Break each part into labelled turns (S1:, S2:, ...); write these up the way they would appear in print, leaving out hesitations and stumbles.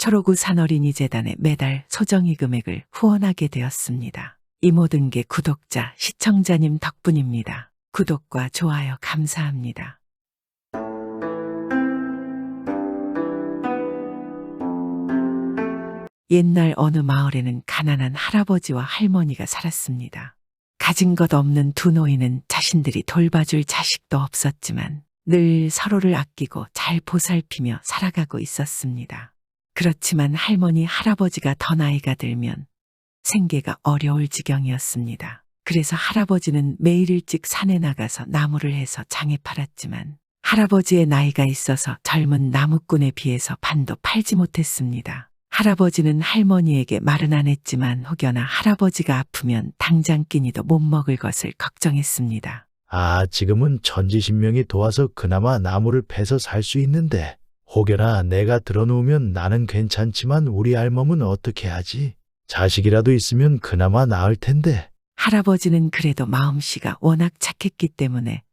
S1: 초록우 산어린이재단에 매달 소정의 금액을 후원하게 되었습니다. 이 모든 게 구독자, 시청자님 덕분입니다. 구독과 좋아요 감사합니다. 옛날 어느 마을에는 가난한 할아버지와 할머니가 살았습니다. 가진 것 없는 두 노인은 자신들이 돌봐줄 자식도 없었지만 늘 서로를 아끼고 잘 보살피며 살아가고 있었습니다. 그렇지만 할머니, 할아버지가 더 나이가 들면 생계가 어려울 지경이었습니다. 그래서 할아버지는 매일 일찍 산에 나가서 나무를 해서 장에 팔았지만 할아버지의 나이가 있어서 젊은 나무꾼에 비해서 반도 팔지 못했습니다. 할아버지는 할머니에게 말은 안 했지만 혹여나 할아버지가 아프면 당장 끼니도 못 먹을 것을 걱정했습니다.
S2: 지금은 천지신명이 도와서 그나마 나무를 패서 살 수 있는데 혹여나 내가 들어누우면 나는 괜찮지만 우리 알몸은 어떻게 하지? 자식이라도 있으면 그나마 나을 텐데.
S1: 할아버지는 그래도 마음씨가 워낙 착했기 때문에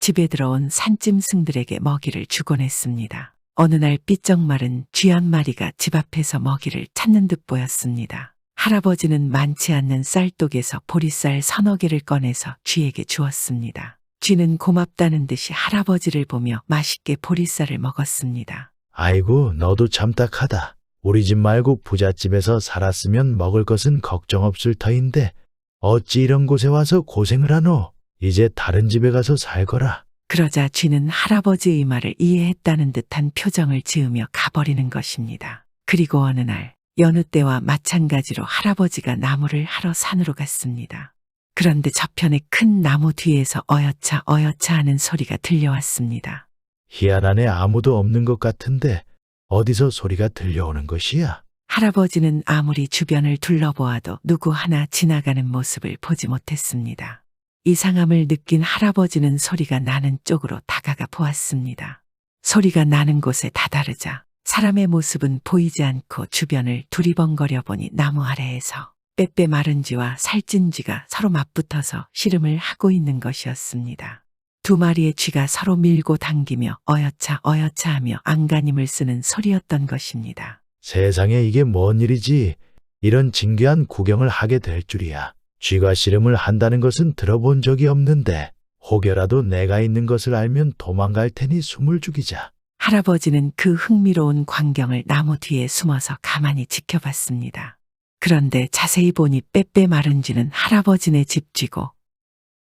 S1: 집에 들어온 산짐승들에게 먹이를 주곤 했습니다. 어느 날 삐쩍 마른 쥐 한 마리가 집 앞에서 먹이를 찾는 듯 보였습니다. 할아버지는 많지 않는 쌀독에서 보리쌀 서너 개를 꺼내서 쥐에게 주었습니다. 쥐는 고맙다는 듯이 할아버지를 보며 맛있게 보리쌀을 먹었습니다.
S2: 아이고, 너도 참 딱하다. 우리 집 말고 부잣집에서 살았으면 먹을 것은 걱정 없을 터인데 어찌 이런 곳에 와서 고생을 하노? 이제 다른 집에 가서 살거라.
S1: 그러자 쥐는 할아버지의 말을 이해했다는 듯한 표정을 지으며 가버리는 것입니다. 그리고 어느 날 여느 때와 마찬가지로 할아버지가 나무를 하러 산으로 갔습니다. 그런데 저편에 큰 나무 뒤에서 어여차 어여차 하는 소리가 들려왔습니다.
S2: 희한하네, 아무도 없는 것 같은데 어디서 소리가 들려오는 것이야?
S1: 할아버지는 아무리 주변을 둘러보아도 누구 하나 지나가는 모습을 보지 못했습니다. 이상함을 느낀 할아버지는 소리가 나는 쪽으로 다가가 보았습니다. 소리가 나는 곳에 다다르자 사람의 모습은 보이지 않고 주변을 두리번거려 보니 나무 아래에서 빼빼 마른 쥐와 살찐 쥐가 서로 맞붙어서 씨름을 하고 있는 것이었습니다. 두 마리의 쥐가 서로 밀고 당기며 어여차 어여차 하며 안간힘을 쓰는 소리였던 것입니다.
S2: 세상에, 이게 뭔 일이지? 이런 진귀한 구경을 하게 될 줄이야. 쥐가 씨름을 한다는 것은 들어본 적이 없는데 혹여라도 내가 있는 것을 알면 도망갈 테니 숨을 죽이자.
S1: 할아버지는 그 흥미로운 광경을 나무 뒤에 숨어서 가만히 지켜봤습니다. 그런데 자세히 보니 빼빼 마른 쥐는 할아버지네 집 쥐고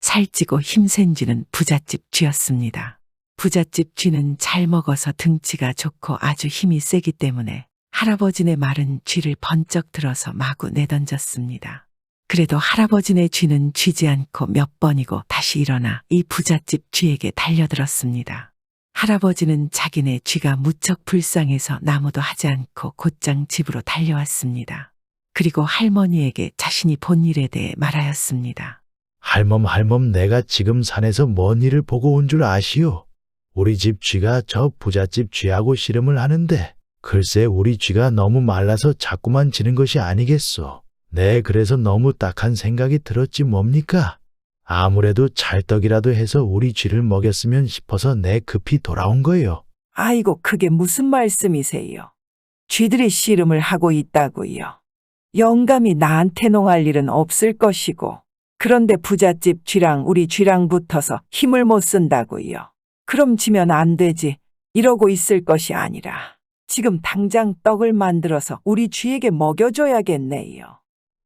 S1: 살찌고 힘센 쥐는 부잣집 쥐였습니다. 부잣집 쥐는 잘 먹어서 등치가 좋고 아주 힘이 세기 때문에 할아버지네 마른 쥐를 번쩍 들어서 마구 내던졌습니다. 그래도 할아버지네 쥐는 쥐지 않고 몇 번이고 다시 일어나 이 부잣집 쥐에게 달려들었습니다. 할아버지는 자기네 쥐가 무척 불쌍해서 나무도 하지 않고 곧장 집으로 달려왔습니다. 그리고 할머니에게 자신이 본 일에 대해 말하였습니다.
S2: 할멈, 내가 지금 산에서 뭔 일을 보고 온 줄 아시오? 우리 집 쥐가 저 부잣집 쥐하고 씨름을 하는데 글쎄 우리 쥐가 너무 말라서 자꾸만 지는 것이 아니겠소. 네, 그래서 너무 딱한 생각이 들었지 뭡니까? 아무래도 찰떡이라도 해서 우리 쥐를 먹였으면 싶어서 내 급히 돌아온 거예요.
S3: 아이고, 그게 무슨 말씀이세요? 쥐들이 씨름을 하고 있다고요. 영감이 나한테 농할 일은 없을 것이고, 그런데 부잣집 쥐랑 우리 쥐랑 붙어서 힘을 못 쓴다고요. 그럼 지면 안 되지. 이러고 있을 것이 아니라 지금 당장 떡을 만들어서 우리 쥐에게 먹여줘야겠네요.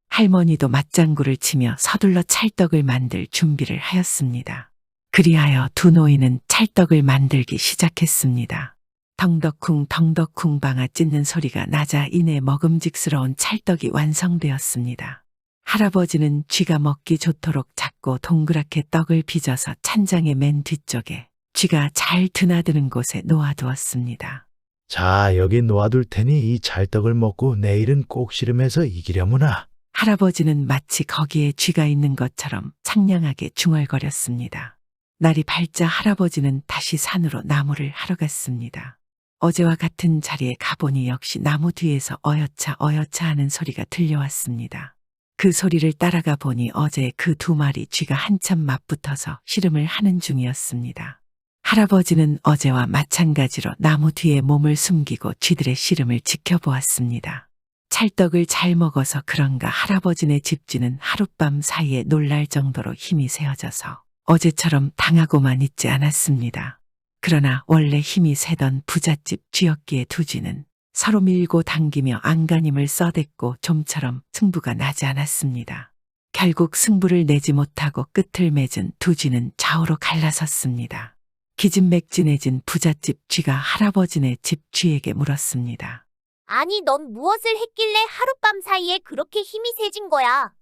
S1: 할머니도 맞장구를 치며 서둘러 찰떡을 만들 준비를 하였습니다. 그리하여 두 노인은 찰떡을 만들기 시작했습니다. 덩덕쿵 덩덕쿵 방아 찢는 소리가 나자 이내 먹음직스러운 찰떡이 완성되었습니다. 할아버지는 쥐가 먹기 좋도록 작고 동그랗게 떡을 빚어서 찬장의 맨 뒤쪽에 쥐가 잘 드나드는 곳에 놓아두었습니다.
S2: 자, 여기 놓아둘 테니 이 찰떡을 먹고 내일은 꼭 씨름해서 이기려무나.
S1: 할아버지는 마치 거기에 쥐가 있는 것처럼 상냥하게 중얼거렸습니다. 날이 밝자 할아버지는 다시 산으로 나무를 하러 갔습니다. 어제와 같은 자리에 가보니 역시 나무 뒤에서 어여차 어여차 하는 소리가 들려왔습니다. 그 소리를 따라가 보니 어제 그 두 마리 쥐가 한참 맞붙어서 씨름을 하는 중이었습니다. 할아버지는 어제와 마찬가지로 나무 뒤에 몸을 숨기고 쥐들의 씨름을 지켜보았습니다. 찰떡을 잘 먹어서 그런가 할아버지네 집쥐는 하룻밤 사이에 놀랄 정도로 힘이 세어져서 어제처럼 당하고만 있지 않았습니다. 그러나 원래 힘이 세던 부잣집 쥐였기에 두 쥐는 서로 밀고 당기며 안간힘을 써댔고 좀처럼 승부가 나지 않았습니다. 결국 승부를 내지 못하고 끝을 맺은 두 쥐는 좌우로 갈라섰습니다. 기진맥진해진 부잣집 쥐가 할아버지네 집 쥐에게 물었습니다.
S4: 아니, 넌 무엇을 했길래 하룻밤 사이에 그렇게 힘이 세진 거야?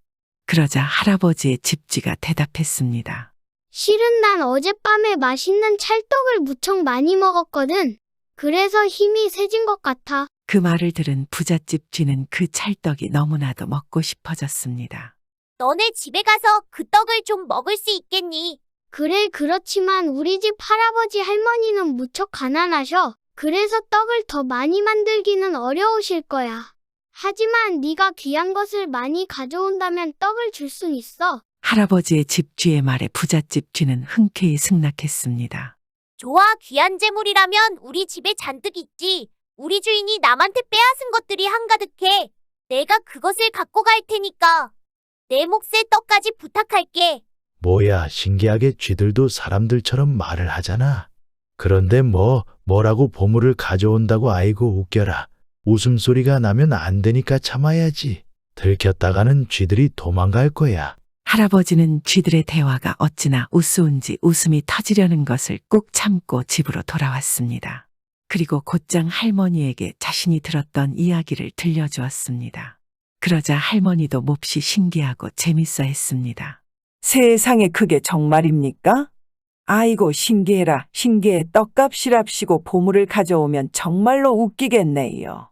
S1: 그러자 할아버지의 집 쥐가 대답했습니다.
S5: 실은 난 어젯밤에 맛있는 찰떡을 무척 많이 먹었거든. 그래서 힘이 세진 것 같아.
S1: 그 말을 들은 부잣집 쥐는 그 찰떡이 너무나도 먹고 싶어졌습니다.
S4: 너네 집에 가서 그 떡을 좀 먹을 수 있겠니?
S5: 그래, 그렇지만 우리 집 할아버지 할머니는 무척 가난하셔. 그래서 떡을 더 많이 만들기는 어려우실 거야. 하지만 네가 귀한 것을 많이 가져온다면 떡을 줄 순 있어.
S1: 할아버지의 집 쥐의 말에 부잣집 쥐는 흔쾌히 승낙했습니다.
S4: 좋아, 귀한 재물이라면 우리 집에 잔뜩 있지. 우리 주인이 남한테 빼앗은 것들이 한가득해. 내가 그것을 갖고 갈 테니까 내 몫의 떡까지 부탁할게.
S2: 뭐야, 신기하게 쥐들도 사람들처럼 말을 하잖아. 그런데 뭐라고 보물을 가져온다고 아이고 웃겨라. 웃음소리가 나면 안 되니까 참아야지. 들켰다가는 쥐들이 도망갈 거야.
S1: 할아버지는 쥐들의 대화가 어찌나 우스운지 웃음이 터지려는 것을 꾹 참고 집으로 돌아왔습니다. 그리고 곧장 할머니에게 자신이 들었던 이야기를 들려주었습니다. 그러자 할머니도 몹시 신기하고 재밌어 했습니다.
S3: 세상에 그게 정말입니까? 아이고 신기해라. 신기해. 떡값이랍시고 보물을 가져오면 정말로 웃기겠네요.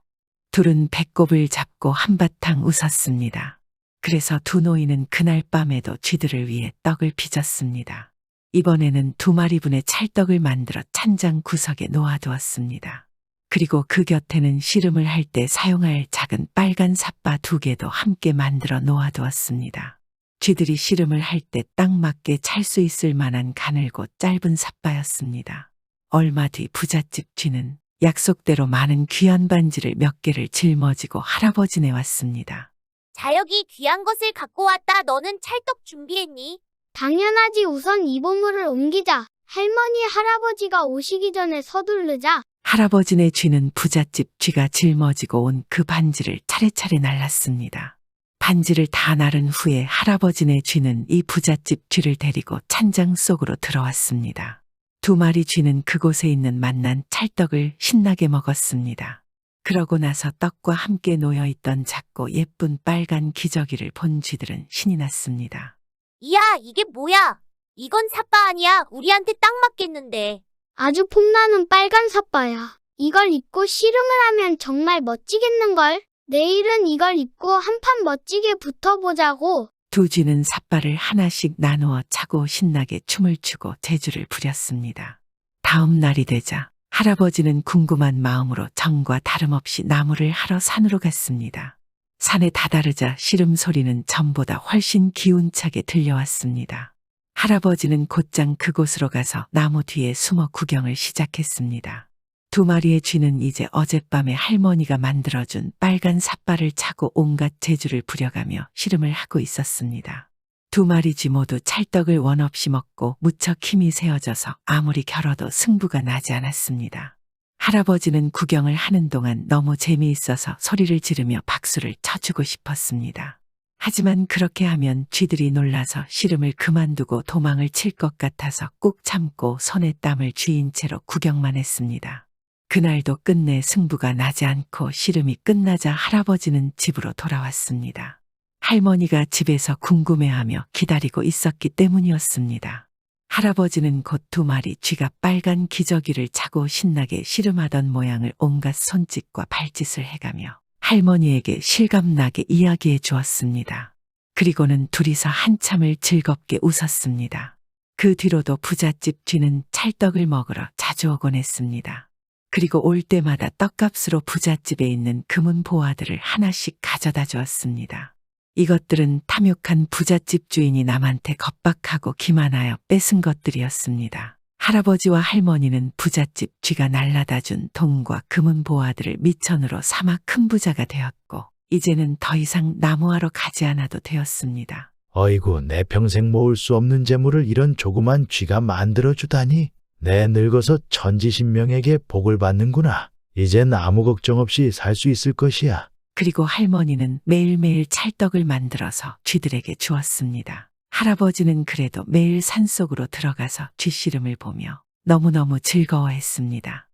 S1: 둘은 배꼽을 잡고 한바탕 웃었습니다. 그래서 두 노인은 그날 밤에도 쥐들을 위해 떡을 빚었습니다. 이번에는 2마리분의 찰떡을 만들어 찬장 구석에 놓아두었습니다. 그리고 그 곁에는 씨름을 할 때 사용할 작은 빨간 삿바 2개도 함께 만들어 놓아두었습니다. 쥐들이 씨름을 할 때 딱 맞게 찰 수 있을 만한 가늘고 짧은 삿바였습니다. 얼마 뒤 부잣집 쥐는 약속대로 많은 귀한 반지를 몇 개를 짊어지고 할아버지네 왔습니다.
S4: 자여기 귀한 것을 갖고 왔다. 너는 찰떡 준비했니?
S5: 당연하지. 우선 이 보물을 옮기자. 할머니, 할아버지가 오시기 전에 서두르자.
S1: 할아버지네 쥐는 부잣집 쥐가 짊어지고 온 그 반지를 차례차례 날랐습니다. 반지를 다 나른 후에 할아버지네 쥐는 이 부잣집 쥐를 데리고 찬장 속으로 들어왔습니다. 2마리 쥐는 그곳에 있는 맛난 찰떡을 신나게 먹었습니다. 그러고 나서 떡과 함께 놓여있던 작고 예쁜 빨간 기저귀를 본 쥐들은 신이 났습니다.
S4: 이야, 이게 뭐야? 이건 삿바 아니야. 우리한테 딱 맞겠는데.
S5: 아주 폼나는 빨간 삿바야. 이걸 입고 씨름을 하면 정말 멋지겠는걸? 내일은 이걸 입고 한판 멋지게 붙어보자고.
S1: 두 쥐는 삿바를 하나씩 나누어 차고 신나게 춤을 추고 재주를 부렸습니다. 다음 날이 되자 할아버지는 궁금한 마음으로 전과 다름없이 나무를 하러 산으로 갔습니다. 산에 다다르자 씨름 소리는 전보다 훨씬 기운차게 들려왔습니다. 할아버지는 곧장 그곳으로 가서 나무 뒤에 숨어 구경을 시작했습니다. 2마리의 쥐는 이제 어젯밤에 할머니가 만들어준 빨간 삿바를 차고 온갖 재주를 부려가며 씨름을 하고 있었습니다. 2마리 쥐 모두 찰떡을 원없이 먹고 무척 힘이 세어져서 아무리 겨뤄도 승부가 나지 않았습니다. 할아버지는 구경을 하는 동안 너무 재미있어서 소리를 지르며 박수를 쳐주고 싶었습니다. 하지만 그렇게 하면 쥐들이 놀라서 씨름을 그만두고 도망을 칠 것 같아서 꾹 참고 손에 땀을 쥐인 채로 구경만 했습니다. 그날도 끝내 승부가 나지 않고 씨름이 끝나자 할아버지는 집으로 돌아왔습니다. 할머니가 집에서 궁금해하며 기다리고 있었기 때문이었습니다. 할아버지는 곧 2마리 쥐가 빨간 기저귀를 차고 신나게 씨름하던 모양을 온갖 손짓과 발짓을 해가며 할머니에게 실감나게 이야기해 주었습니다. 그리고는 둘이서 한참을 즐겁게 웃었습니다. 그 뒤로도 부잣집 쥐는 찰떡을 먹으러 자주 오곤 했습니다. 그리고 올 때마다 떡값으로 부잣집에 있는 금은 보화들을 하나씩 가져다 주었습니다. 이것들은 탐욕한 부잣집 주인이 남한테 겁박하고 기만하여 뺏은 것들이었습니다. 할아버지와 할머니는 부잣집 쥐가 날라다 준 돈과 금은 보화들을 미천으로 삼아 큰 부자가 되었고 이제는 더 이상 나무하러 가지 않아도 되었습니다.
S2: 어이구, 내 평생 모을 수 없는 재물을 이런 조그만 쥐가 만들어주다니. 내 늙어서 천지신명에게 복을 받는구나. 이젠 아무 걱정 없이 살 수 있을 것이야.
S1: 그리고 할머니는 매일매일 찰떡을 만들어서 쥐들에게 주었습니다. 할아버지는 그래도 매일 산속으로 들어가서 쥐 씨름을 보며 너무너무 즐거워했습니다.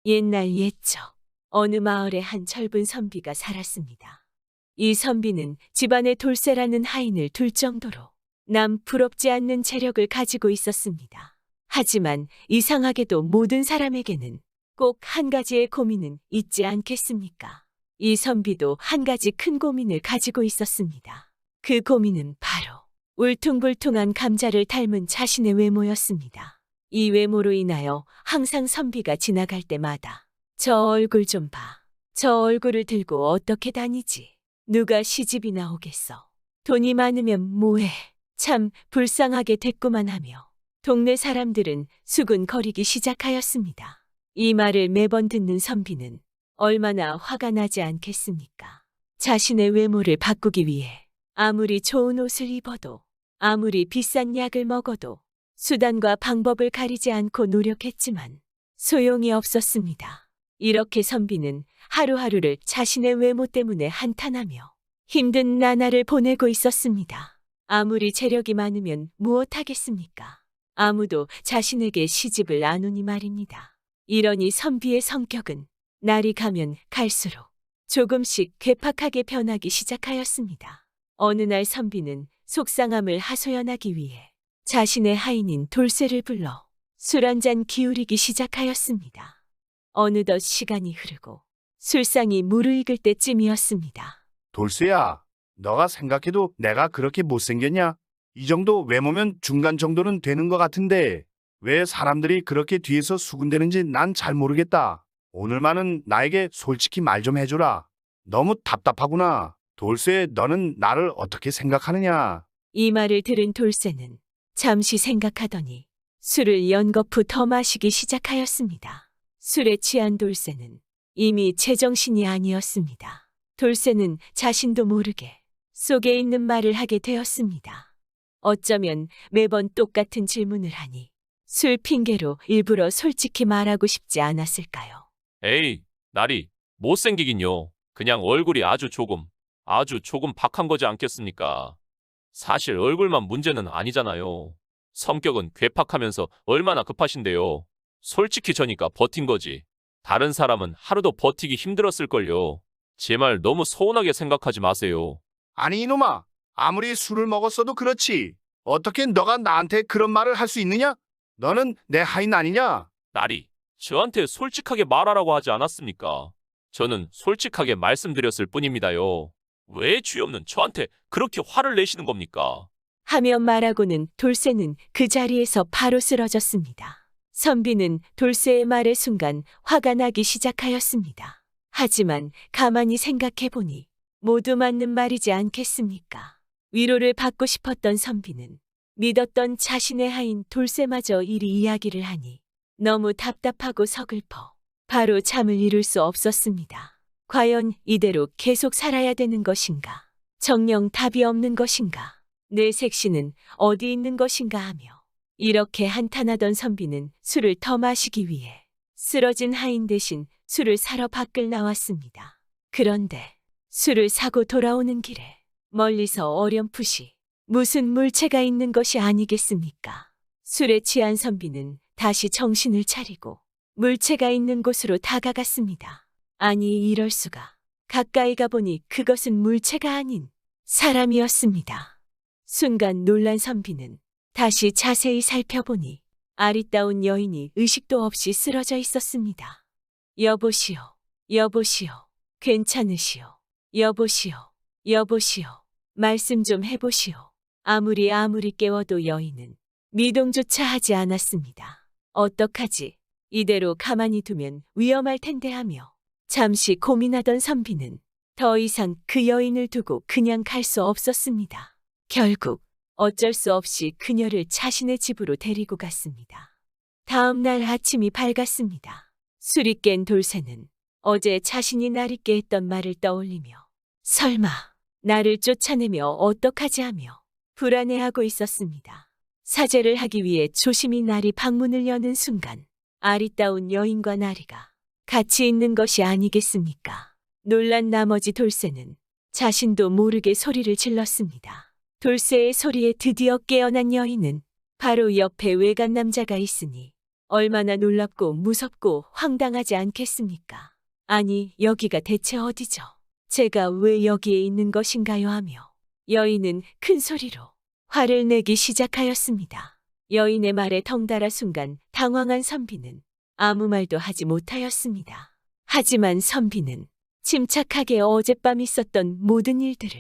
S6: 옛날 옛적 어느 마을에 한 철분 선비가 살았습니다. 이 선비는 집안에 돌쇠라는 하인을 둘 정도로 남 부럽지 않는 재력을 가지고 있었습니다. 하지만 이상하게도 모든 사람에게는 꼭 한 가지의 고민은 있지 않겠습니까? 이 선비도 한 가지 큰 고민을 가지고 있었습니다. 그 고민은 바로 울퉁불퉁한 감자를 닮은 자신의 외모였습니다. 이 외모로 인하여 항상 선비가 지나갈 때마다 저 얼굴 좀 봐. 저 얼굴을 들고 어떻게 다니지? 누가 시집이나 오겠어? 돈이 많으면 뭐해? 참 불쌍하게 됐구만 하며 동네 사람들은 수군거리기 시작하였습니다. 이 말을 매번 듣는 선비는 얼마나 화가 나지 않겠습니까? 자신의 외모를 바꾸기 위해 아무리 좋은 옷을 입어도 아무리 비싼 약을 먹어도 수단과 방법을 가리지 않고 노력했지만 소용이 없었습니다. 이렇게 선비는 하루하루를 자신의 외모 때문에 한탄하며 힘든 나날을 보내고 있었습니다. 아무리 재력이 많으면 무엇하겠습니까? 아무도 자신에게 시집을 안 오니 말입니다. 이러니 선비의 성격은 날이 가면 갈수록 조금씩 괴팍하게 변하기 시작하였습니다. 어느 날 선비는 속상함을 하소연하기 위해 자신의 하인인 돌쇠를 불러 술 한 잔 기울이기 시작하였습니다. 어느덧 시간이 흐르고 술상이 무르익을 때쯤이었습니다.
S7: 돌쇠야, 너가 생각해도 내가 그렇게 못생겼냐? 이 정도 외모면 중간 정도는 되는 것 같은데 왜 사람들이 그렇게 뒤에서 수군대는지 난 잘 모르겠다. 오늘만은 나에게 솔직히 말 좀 해주라. 너무 답답하구나. 돌쇠, 너는 나를 어떻게 생각하느냐?
S6: 이 말을 들은 돌쇠는 잠시 생각하더니 술을 연거푸 더 마시기 시작하였습니다. 술에 취한 돌쇠는 이미 제정신이 아니었습니다. 돌쇠는 자신도 모르게 속에 있는 말을 하게 되었습니다. 어쩌면 매번 똑같은 질문을 하니 술 핑계로 일부러 솔직히 말하고 싶지 않았을까요?
S8: 에이, 나리, 못생기긴요. 그냥 얼굴이 아주 조금 박한 거지 않겠습니까? 사실 얼굴만 문제는 아니잖아요. 성격은 괴팍하면서 얼마나 급하신데요. 솔직히 저니까 버틴 거지. 다른 사람은 하루도 버티기 힘들었을걸요. 제 말 너무 서운하게 생각하지 마세요.
S7: 아니 이놈아, 아무리 술을 먹었어도 그렇지. 어떻게 너가 나한테 그런 말을 할 수 있느냐? 너는 내 하인 아니냐?
S8: 나리, 저한테 솔직하게 말하라고 하지 않았습니까? 저는 솔직하게 말씀드렸을 뿐입니다요. 왜 쥐 없는 저한테 그렇게 화를 내시는 겁니까?
S6: 하며 말하고는 돌쇠는 그 자리에서 바로 쓰러졌습니다. 선비는 돌쇠의 말의 순간 화가 나기 시작하였습니다. 하지만 가만히 생각해보니 모두 맞는 말이지 않겠습니까? 위로를 받고 싶었던 선비는 믿었던 자신의 하인 돌쇠마저 이리 이야기를 하니 너무 답답하고 서글퍼 바로 잠을 이룰 수 없었습니다. 과연 이대로 계속 살아야 되는 것인가? 정녕 답이 없는 것인가? 내 색시는 어디 있는 것인가 하며 이렇게 한탄하던 선비는 술을 더 마시기 위해 쓰러진 하인 대신 술을 사러 밖을 나왔습니다. 그런데 술을 사고 돌아오는 길에 멀리서 어렴풋이 무슨 물체가 있는 것이 아니겠습니까? 술에 취한 선비는 다시 정신을 차리고 물체가 있는 곳으로 다가갔습니다. 아니 이럴 수가. 가까이 가보니 그것은 물체가 아닌 사람이었습니다. 순간 놀란 선비는 다시 자세히 살펴보니 아리따운 여인이 의식도 없이 쓰러져 있었습니다. 여보시오, 여보시오, 괜찮으시오, 여보시오, 여보시오, 말씀 좀 해보시오. 아무리 깨워도 여인은 미동조차 하지 않았습니다. 어떡하지? 이대로 가만히 두면 위험할 텐데 하며 잠시 고민하던 선비는 더 이상 그 여인을 두고 그냥 갈 수 없었습니다. 결국 어쩔 수 없이 그녀를 자신의 집으로 데리고 갔습니다. 다음 날 아침이 밝았습니다. 술이 깬 돌쇠는 어제 자신이 날 있게 했던 말을 떠올리며 설마 나를 쫓아내며 어떡하지 하며 불안해하고 있었습니다. 사죄를 하기 위해 조심히 나리 방문을 여는 순간 아리따운 여인과 나리가 같이 있는 것이 아니겠습니까? 놀란 나머지 돌쇠는 자신도 모르게 소리를 질렀습니다. 돌쇠의 소리에 드디어 깨어난 여인은 바로 옆에 외간 남자가 있으니 얼마나 놀랍고 무섭고 황당하지 않겠습니까? 아니, 여기가 대체 어디죠? 제가 왜 여기에 있는 것인가요? 하며 여인은 큰 소리로 화를 내기 시작하였습니다. 여인의 말에 덩달아 순간 당황한 선비는 아무 말도 하지 못하였습니다. 하지만 선비는 침착하게 어젯밤 있었던 모든 일들을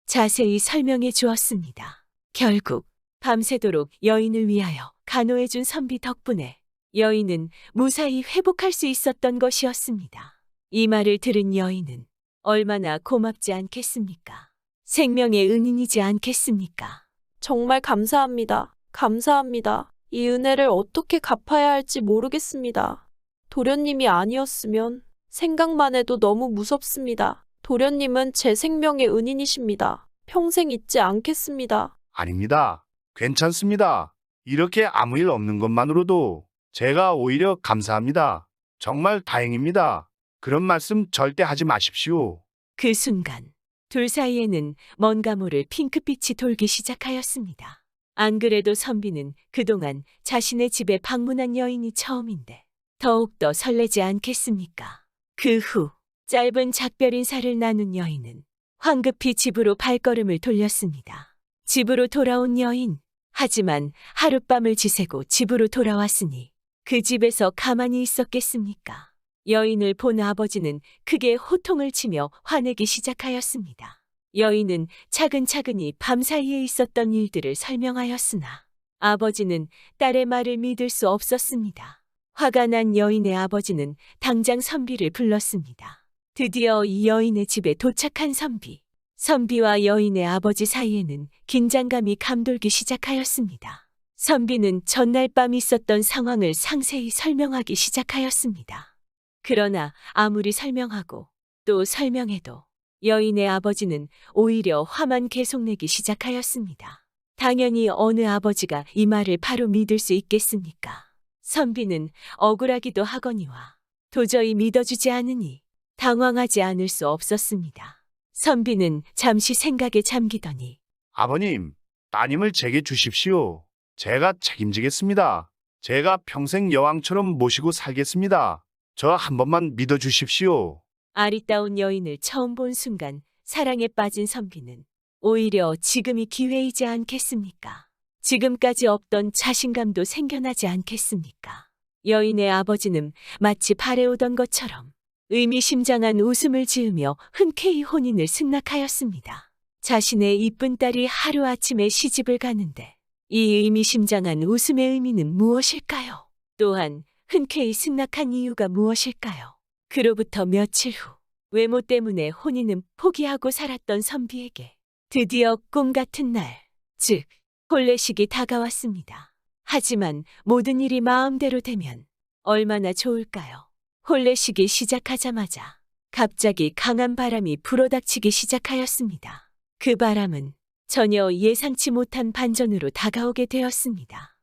S6: 자세히 설명해 주었습니다. 결국 밤새도록 여인을 위하여 간호해 준 선비 덕분에 여인은 무사히 회복할 수 있었던 것이었습니다. 이 말을 들은 여인은 얼마나 고맙지 않겠습니까? 생명의 은인이지 않겠습니까?
S9: 정말 감사합니다. 감사합니다. 이 은혜를 어떻게 갚아야 할지 모르겠습니다. 도련님이 아니었으면 생각만 해도 너무 무섭습니다. 도련님은 제 생명의 은인이십니다. 평생 잊지 않겠습니다.
S7: 아닙니다. 괜찮습니다. 이렇게 아무 일 없는 것만으로도 제가 오히려 감사합니다. 정말 다행입니다. 그런 말씀 절대 하지 마십시오.
S6: 그 순간 둘 사이에는 뭔가 모를 핑크빛이 돌기 시작하였습니다. 안 그래도 선비는 그동안 자신의 집에 방문한 여인이 처음인데 더욱더 설레지 않겠습니까? 그 후 짧은 작별 인사를 나눈 여인은 황급히 집으로 발걸음을 돌렸습니다. 집으로 돌아온 여인, 하지만 하룻밤을 지새고 집으로 돌아왔으니 그 집에서 가만히 있었겠습니까? 여인을 본 아버지는 크게 호통을 치며 화내기 시작하였습니다. 여인은 차근차근히 밤사이에 있었던 일들을 설명하였으나 아버지는 딸의 말을 믿을 수 없었습니다. 화가 난 여인의 아버지는 당장 선비를 불렀습니다. 드디어 이 여인의 집에 도착한 선비. 선비와 여인의 아버지 사이에는 긴장감이 감돌기 시작하였습니다. 선비는 전날 밤 있었던 상황을 상세히 설명하기 시작하였습니다. 그러나 아무리 설명하고 또 설명해도 여인의 아버지는 오히려 화만 계속내기 시작하였습니다. 당연히 어느 아버지가 이 말을 바로 믿을 수 있겠습니까? 선비는 억울하기도 하거니와 도저히 믿어주지 않으니 당황하지 않을 수 없었습니다. 선비는 잠시 생각에 잠기더니
S7: 아버님, 따님을 제게 주십시오. 제가 책임지겠습니다. 제가 평생 여왕처럼 모시고 살겠습니다. 저 한 번만 믿어주십시오.
S6: 아리따운 여인을 처음 본 순간 사랑에 빠진 선비는 오히려 지금이 기회이지 않겠습니까? 지금까지 없던 자신감도 생겨나지 않겠습니까? 여인의 아버지는 마치 바래오던 것처럼 의미심장한 웃음을 지으며 흔쾌히 혼인을 승낙하였습니다. 자신의 이쁜 딸이 하루아침에 시집을 가는데 이 의미심장한 웃음의 의미는 무엇일까요? 또한 흔쾌히 승낙한 이유가 무엇일까요? 그로부터 며칠 후 외모 때문에 혼인은 포기하고 살았던 선비에게 드디어 꿈 같은 날, 즉 혼례식이 다가왔습니다. 하지만 모든 일이 마음대로 되면 얼마나 좋을까요? 혼례식이 시작하자마자 갑자기 강한 바람이 불어닥치기 시작하였습니다. 그 바람은 전혀 예상치 못한 반전으로 다가오게 되었습니다.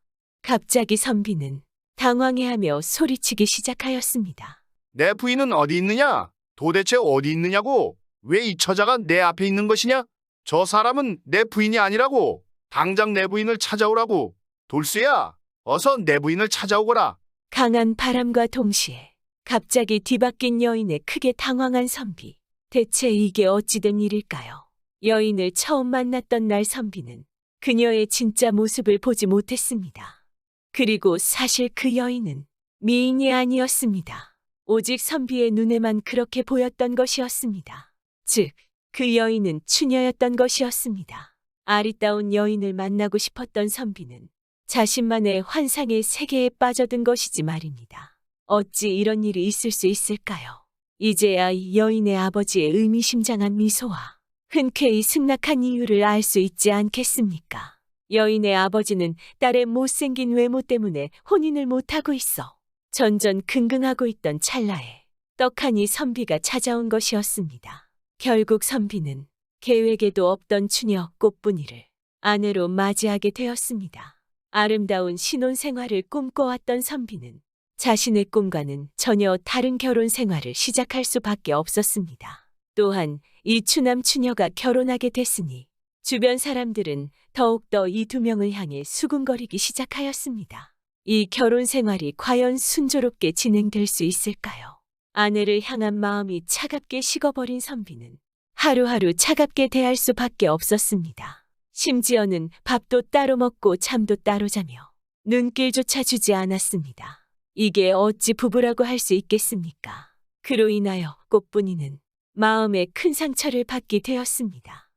S6: 갑자기 선비는 당황해하며 소리치기 시작하였습니다.
S7: 내 부인은 어디 있느냐? 도대체 어디 있느냐고? 왜 이 처자가 내 앞에 있는 것이냐? 저 사람은 내 부인이 아니라고. 당장 내 부인을 찾아오라고. 돌쇠야, 어서 내 부인을 찾아오거라.
S6: 강한 바람과 동시에 갑자기 뒤바뀐 여인의 크게 당황한 선비. 대체 이게 어찌된 일일까요? 여인을 처음 만났던 날 선비는 그녀의 진짜 모습을 보지 못했습니다. 그리고 사실 그 여인은 미인이 아니었습니다. 오직 선비의 눈에만 그렇게 보였던 것이었습니다. 즉, 그 여인은 추녀였던 것이었습니다. 아리따운 여인을 만나고 싶었던 선비는 자신만의 환상의 세계에 빠져든 것이지 말입니다. 어찌 이런 일이 있을 수 있을까요? 이제야 이 여인의 아버지의 의미심장한 미소와 흔쾌히 승낙한 이유를 알 수 있지 않겠습니까? 여인의 아버지는 딸의 못생긴 외모 때문에 혼인을 못하고 있어 전전긍긍하고 있던 찰나에 떡하니 선비가 찾아온 것이었습니다. 결국 선비는 계획에도 없던 추녀 꽃분이를 아내로 맞이하게 되었습니다. 아름다운 신혼 생활을 꿈꿔왔던 선비는 자신의 꿈과는 전혀 다른 결혼 생활을 시작할 수밖에 없었습니다. 또한 이 추남 추녀가 결혼하게 됐으니 주변 사람들은 더욱더 이 두 명을 향해 수군거리기 시작하였습니다. 이 결혼 생활이 과연 순조롭게 진행될 수 있을까요? 아내를 향한 마음이 차갑게 식어버린 선비는 하루하루 차갑게 대할 수밖에 없었습니다. 심지어는 밥도 따로 먹고 잠도 따로 자며 눈길조차 주지 않았습니다. 이게 어찌 부부라고 할 수 있겠습니까? 그로 인하여 꽃분이는 마음에 큰 상처를 받게 되었습니다.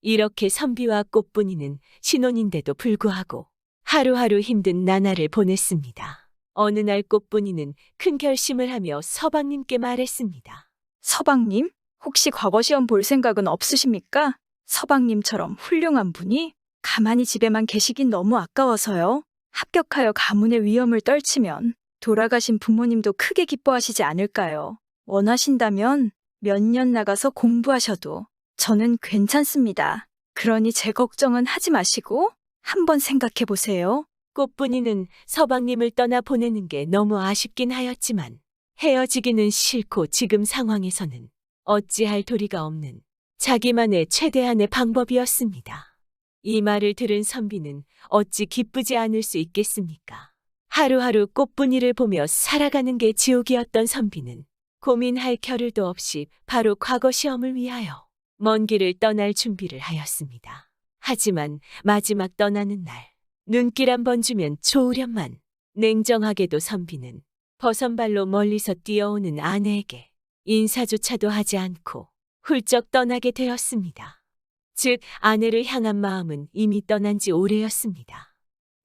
S6: 이렇게 선비와 꽃분이는 신혼인데도 불구하고 하루하루 힘든 나날을 보냈습니다. 어느 날 꽃분이는 큰 결심을 하며 서방님께 말했습니다.
S10: 서방님, 혹시 과거 시험 볼 생각은 없으십니까? 서방님처럼 훌륭한 분이 가만히 집에만 계시긴 너무 아까워서요. 합격하여 가문의 위험을 떨치면 돌아가신 부모님도 크게 기뻐하시지 않을까요? 원하신다면 몇 년 나가서 공부하셔도 저는 괜찮습니다. 그러니 제 걱정은 하지 마시고 한번 생각해 보세요.
S6: 꽃분이는 서방님을 떠나 보내는 게 너무 아쉽긴 하였지만 헤어지기는 싫고 지금 상황에서는 어찌할 도리가 없는 자기만의 최대한의 방법이었습니다. 이 말을 들은 선비는 어찌 기쁘지 않을 수 있겠습니까? 하루하루 꽃분이를 보며 살아가는 게 지옥이었던 선비는 고민할 겨를도 없이 바로 과거 시험을 위하여 먼 길을 떠날 준비를 하였습니다. 하지만 마지막 떠나는 날 눈길 한 번 주면 좋으련만 냉정하게도 선비는 버선발로 멀리서 뛰어오는 아내에게 인사조차도 하지 않고 훌쩍 떠나게 되었습니다. 즉 아내를 향한 마음은 이미 떠난 지 오래였습니다.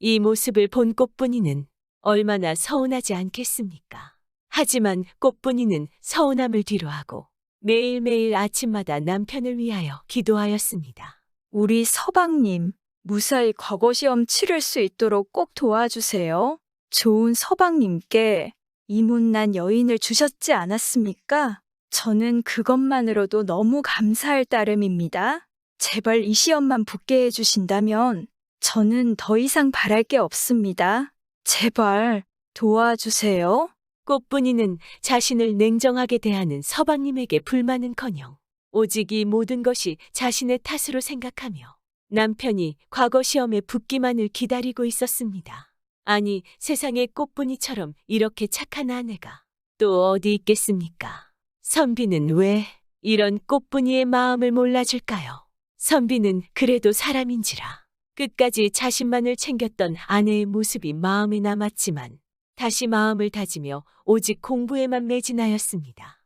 S6: 이 모습을 본 꽃분이는 얼마나 서운하지 않겠습니까? 하지만 꽃분이는 서운함을 뒤로하고 매일매일 아침마다 남편을 위하여 기도하였습니다.
S10: 우리 서방님, 무사히 과거 시험 치를 수 있도록 꼭 도와주세요. 좋은 서방님께 이문난 여인을 주셨지 않았습니까? 저는 그것만으로도 너무 감사할 따름입니다. 제발 이 시험만 붙게 해주신다면 저는 더 이상 바랄 게 없습니다. 제발 도와주세요.
S6: 꽃분이는 자신을 냉정하게 대하는 서방님에게 불만은커녕 오직 이 모든 것이 자신의 탓으로 생각하며 남편이 과거 시험에 붙기만을 기다리고 있었습니다. 아니, 세상에 꽃분이처럼 이렇게 착한 아내가 또 어디 있겠습니까? 선비는 왜 이런 꽃분이의 마음을 몰라줄까요? 선비는 그래도 사람인지라 끝까지 자신만을 챙겼던 아내의 모습이 마음에 남았지만 다시 마음을 다지며 오직 공부에만 매진하였습니다.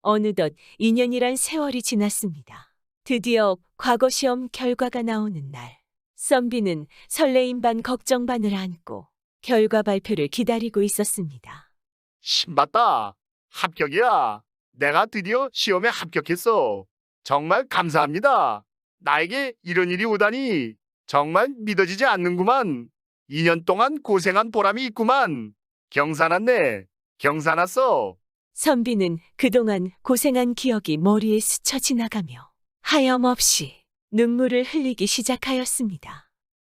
S6: 어느덧 2년이란 세월이 지났습니다. 드디어 과거 시험 결과가 나오는 날, 선비는 설레임 반 걱정 반을 안고 결과 발표를 기다리고 있었습니다.
S7: 신받다. 합격이야. 내가 드디어 시험에 합격했어. 정말 감사합니다. 나에게 이런 일이 오다니 정말 믿어지지 않는구만. 2년 동안 고생한 보람이 있구만. 경사났네. 경사났어.
S6: 선비는 그동안 고생한 기억이 머리에 스쳐 지나가며 하염없이 눈물을 흘리기 시작하였습니다.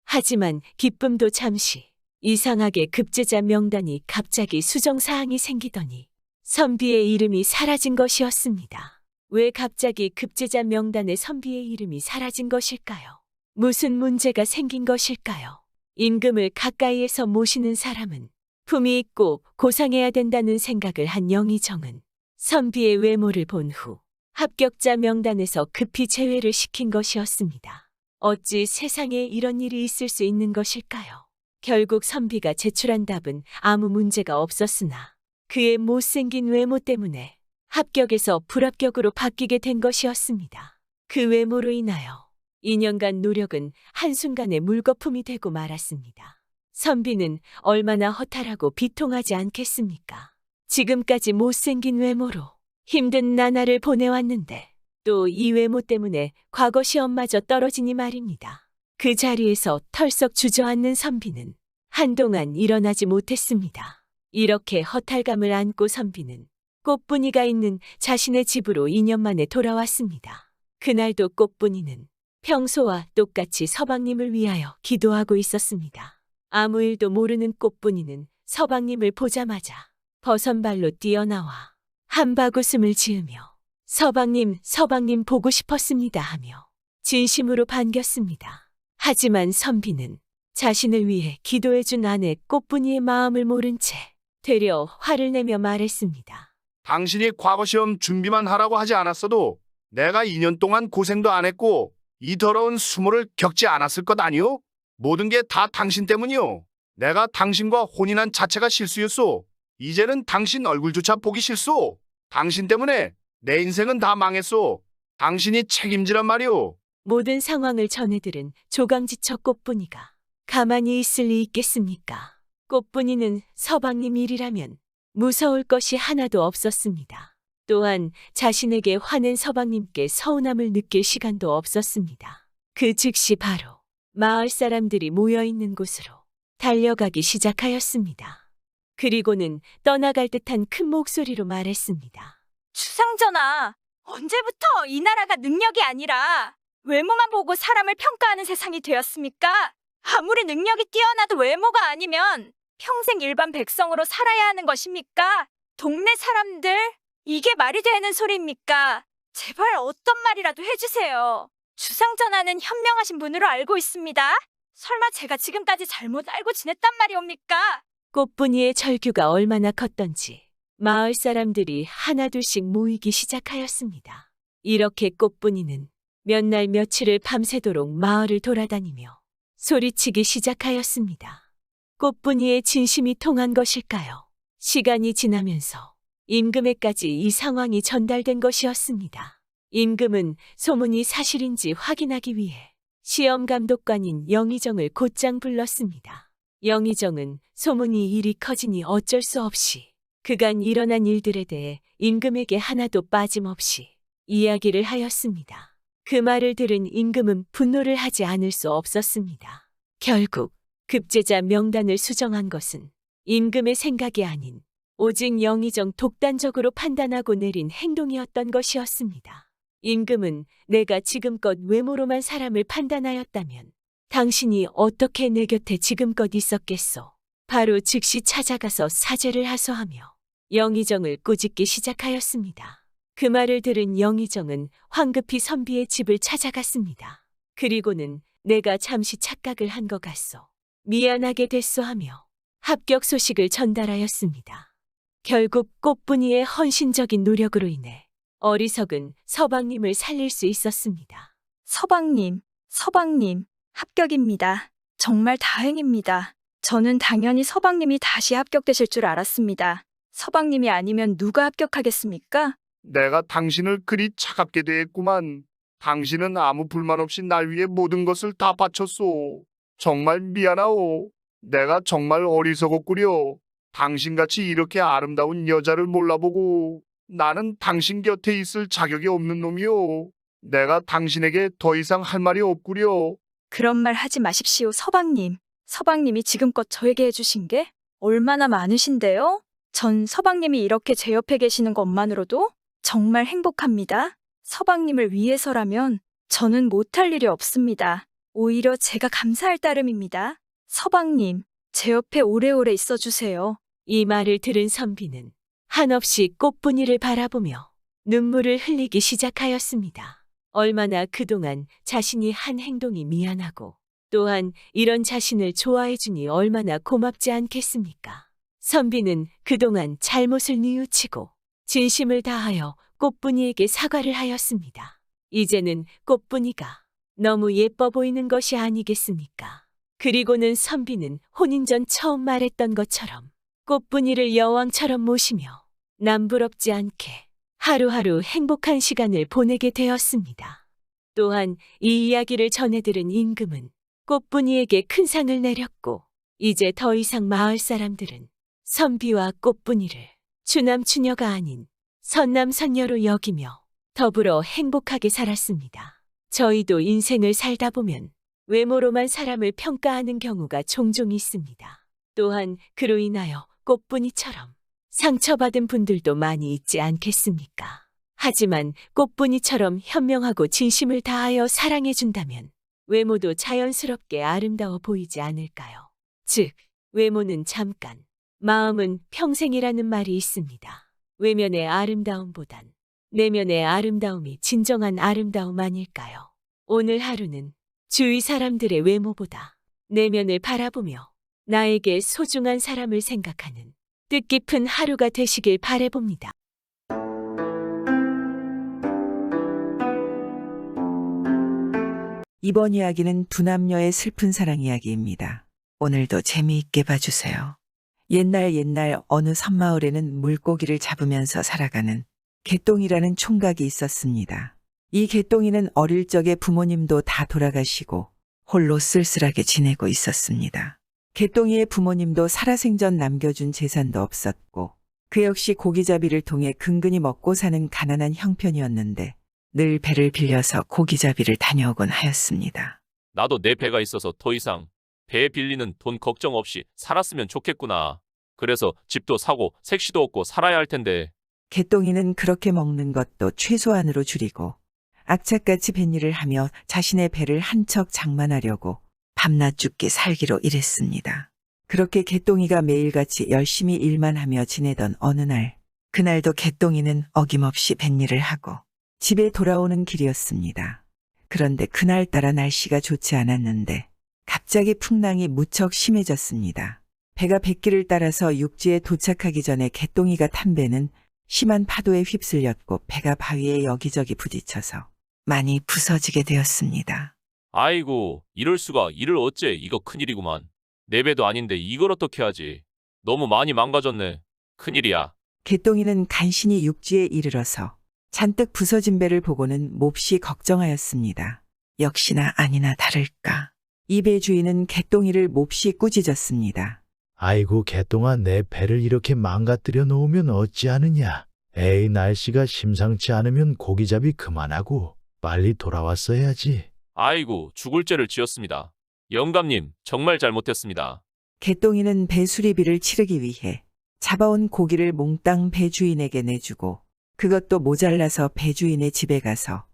S6: 하지만 기쁨도 잠시 이상하게 급제자 명단이 갑자기 수정사항이 생기더니 선비의 이름이 사라진 것이었습니다. 왜 갑자기 급제자 명단에 선비의 이름이 사라진 것일까요? 무슨 문제가 생긴 것일까요? 임금을 가까이에서 모시는 사람은 품이 있고 고상해야 된다는 생각을 한 영의정은 선비의 외모를 본 후 합격자 명단에서 급히 제외를 시킨 것이었습니다. 어찌 세상에 이런 일이 있을 수 있는 것일까요? 결국 선비가 제출한 답은 아무 문제가 없었으나 그의 못생긴 외모 때문에 합격에서 불합격으로 바뀌게 된 것이었습니다. 그 외모로 인하여 2년간 노력은 한순간에 물거품이 되고 말았습니다. 선비는 얼마나 허탈하고 비통하지 않겠습니까? 지금까지 못생긴 외모로 힘든 나날을 보내왔는데 또 이 외모 때문에 과거 시험마저 떨어지니 말입니다. 그 자리에서 털썩 주저앉는 선비는 한동안 일어나지 못했습니다. 이렇게 허탈감을 안고 선비는 꽃분이가 있는 자신의 집으로 2년 만에 돌아왔습니다. 그날도 꽃분이는 평소와 똑같이 서방님을 위하여 기도하고 있었습니다. 아무 일도 모르는 꽃분이는 서방님을 보자마자 버선발로 뛰어나와 한바구음을 지으며 서방님, 서방님 보고 싶었습니다 하며 진심으로 반겼습니다. 하지만 선비는 자신을 위해 기도해준 아내 꽃분이의 마음을 모른 채 되려 화를 내며 말했습니다.
S7: 당신이 과거 시험 준비만 하라고 하지 않았어도 내가 2년 동안 고생도 안 했고 이 더러운 수모를 겪지 않았을 것 아니오? 모든 게 다 당신 때문이오. 내가 당신과 혼인한 자체가 실수였소. 이제는 당신 얼굴조차 보기 싫소. 당신 때문에 내 인생은 다 망했소. 당신이 책임지란 말이오.
S6: 모든 상황을 전해들은 조강지처 꽃분이가 가만히 있을 리 있겠습니까? 꽃분이는 서방님 일이라면 무서울 것이 하나도 없었습니다. 또한 자신에게 화낸 서방님께 서운함을 느낄 시간도 없었습니다. 그 즉시 바로 마을 사람들이 모여있는 곳으로 달려가기 시작하였습니다. 그리고는 떠나갈 듯한 큰 목소리로 말했습니다.
S10: 주상전하, 언제부터 이 나라가 능력이 아니라 외모만 보고 사람을 평가하는 세상이 되었습니까? 아무리 능력이 뛰어나도 외모가 아니면 평생 일반 백성으로 살아야 하는 것입니까? 동네 사람들, 이게 말이 되는 소리입니까? 제발 어떤 말이라도 해주세요. 주상전하는 현명하신 분으로 알고 있습니다. 설마 제가 지금까지 잘못 알고 지냈단 말이옵니까?
S6: 꽃분이의 절규가 얼마나 컸던지 마을 사람들이 하나둘씩 모이기 시작하였습니다. 이렇게 꽃분이는 몇 날 며칠을 밤새도록 마을을 돌아다니며 소리치기 시작하였습니다. 꽃분이의 진심이 통한 것일까요? 시간이 지나면서 임금에까지 이 상황이 전달된 것이었습니다. 임금은 소문이 사실인지 확인하기 위해 시험 감독관인 영의정을 곧장 불렀습니다. 영의정은 소문이 일이 커지니 어쩔 수 없이 그간 일어난 일들에 대해 임금에게 하나도 빠짐없이 이야기를 하였습니다. 그 말을 들은 임금은 분노를 하지 않을 수 없었습니다. 결국 급제자 명단을 수정한 것은 임금의 생각이 아닌 오직 영의정 독단적으로 판단하고 내린 행동이었던 것이었습니다. 임금은 내가 지금껏 외모로만 사람을 판단하였다면 당신이 어떻게 내 곁에 지금껏 있었겠소? 바로 즉시 찾아가서 사죄를 하소하며 영의정을 꾸짖기 시작하였습니다. 그 말을 들은 영의정은 황급히 선비의 집을 찾아갔습니다. 그리고는 내가 잠시 착각을 한 것 같소. 미안하게 됐소 하며 합격 소식을 전달하였습니다. 결국 꽃분이의 헌신적인 노력으로 인해 어리석은 서방님을 살릴 수 있었습니다.
S10: 서방님, 합격입니다. 정말 다행입니다. 저는 당연히 서방님이 다시 합격되실 줄 알았습니다. 서방님이 아니면 누가 합격하겠습니까?
S7: 내가 당신을 그리 차갑게 대했구만. 당신은 아무 불만 없이 날 위해 모든 것을 다 바쳤소. 정말 미안하오. 내가 정말 어리석었구려. 당신같이 이렇게 아름다운 여자를 몰라보고 나는 당신 곁에 있을 자격이 없는 놈이오. 내가 당신에게 더 이상 할 말이 없구려.
S10: 그런 말 하지 마십시오, 서방님. 서방님이 지금껏 저에게 해주신 게 얼마나 많으신데요? 전 서방님이 이렇게 제 옆에 계시는 것만으로도 정말 행복합니다. 서방님을 위해서라면 저는 못할 일이 없습니다. 오히려 제가 감사할 따름입니다. 서방님, 제 옆에 오래오래 있어주세요.
S6: 이 말을 들은 선비는 한없이 꽃분이를 바라보며 눈물을 흘리기 시작하였습니다. 얼마나 그동안 자신이 한 행동이 미안하고 또한 이런 자신을 좋아해주니 얼마나 고맙지 않겠습니까? 선비는 그동안 잘못을 뉘우치고 진심을 다하여 꽃분이에게 사과를 하였습니다. 이제는 꽃분이가 너무 예뻐 보이는 것이 아니겠습니까? 그리고는 선비는 혼인 전 처음 말했던 것처럼 꽃분이를 여왕처럼 모시며 남부럽지 않게 하루하루 행복한 시간을 보내게 되었습니다. 또한 이 이야기를 전해들은 임금은 꽃분이에게 큰 상을 내렸고 이제 더 이상 마을 사람들은 선비와 꽃분이를 추남추녀가 아닌 선남선녀로 여기며 더불어 행복하게 살았습니다. 저희도 인생을 살다 보면 외모로만 사람을 평가하는 경우가 종종 있습니다. 또한 그로 인하여 꽃분이처럼 상처받은 분들도 많이 있지 않겠습니까? 하지만 꽃분이처럼 현명하고 진심을 다하여 사랑해준다면 외모도 자연스럽게 아름다워 보이지 않을까요? 즉, 외모는 잠깐, 마음은 평생이라는 말이 있습니다. 외면의 아름다움보단 내면의 아름다움이 진정한 아름다움 아닐까요? 오늘 하루는 주위 사람들의 외모보다 내면을 바라보며 나에게 소중한 사람을 생각하는 뜻깊은 하루가 되시길 바라봅니다.
S1: 이번 이야기는 두 남녀의 슬픈 사랑 이야기입니다. 오늘도 재미있게 봐주세요. 옛날 어느 섬마을에는 물고기를 잡으면서 살아가는 개똥이라는 총각이 있었습니다. 이 개똥이는 어릴 적에 부모님도 다 돌아가시고 홀로 쓸쓸하게 지내고 있었습니다. 개똥이의 부모님도 살아생전 남겨준 재산도 없었고 그 역시 고기잡이를 통해 근근히 먹고 사는 가난한 형편이었는데 늘 배를 빌려서 고기잡이를 다녀오곤 하였습니다.
S8: 나도 내 배가 있어서 더 이상 배 빌리는 돈 걱정 없이 살았으면 좋겠구나. 그래서 집도 사고 색시도 얻고 살아야 할 텐데.
S1: 개똥이는 그렇게 먹는 것도 최소한으로 줄이고 악착같이 뱃일을 하며 자신의 배를 한 척 장만하려고 밤낮 죽게 살기로 일했습니다. 그렇게 개똥이가 매일같이 열심히 일만 하며 지내던 어느 날, 그날도 개똥이는 어김없이 뱃일을 하고 집에 돌아오는 길이었습니다. 그런데 그날따라 날씨가 좋지 않았는데 갑자기 풍랑이 무척 심해졌습니다. 배가 뱃길을 따라서 육지에 도착하기 전에 개똥이가 탄 배는 심한 파도에 휩쓸렸고 배가 바위에 여기저기 부딪혀서 많이 부서지게 되었습니다.
S8: 아이고, 이럴 수가. 이를 어째. 이거 큰일이구만. 내 배도 아닌데 이걸 어떻게 하지. 너무 많이 망가졌네. 큰일이야.
S1: 개똥이는 간신히 육지에 이르러서 잔뜩 부서진 배를 보고는 몹시 걱정하였습니다. 역시나 아니나 다를까. 이 배 주인은 개똥이를 몹시 꾸짖었습니다.
S2: 아이고 개똥아, 내 배를 이렇게 망가뜨려 놓으면 어찌하느냐. 에이, 날씨가 심상치 않으면 고기잡이 그만하고 빨리 돌아왔어야지.
S8: 아이고, 죽을 죄를 지었습니다. 영감님, 정말 잘못했습니다.
S1: 개똥이는 배 수리비를 치르기 위해 잡아온 고기를 몽땅 배 주인에게 내주고 그것도 모자라서 배 주인의 집에 가서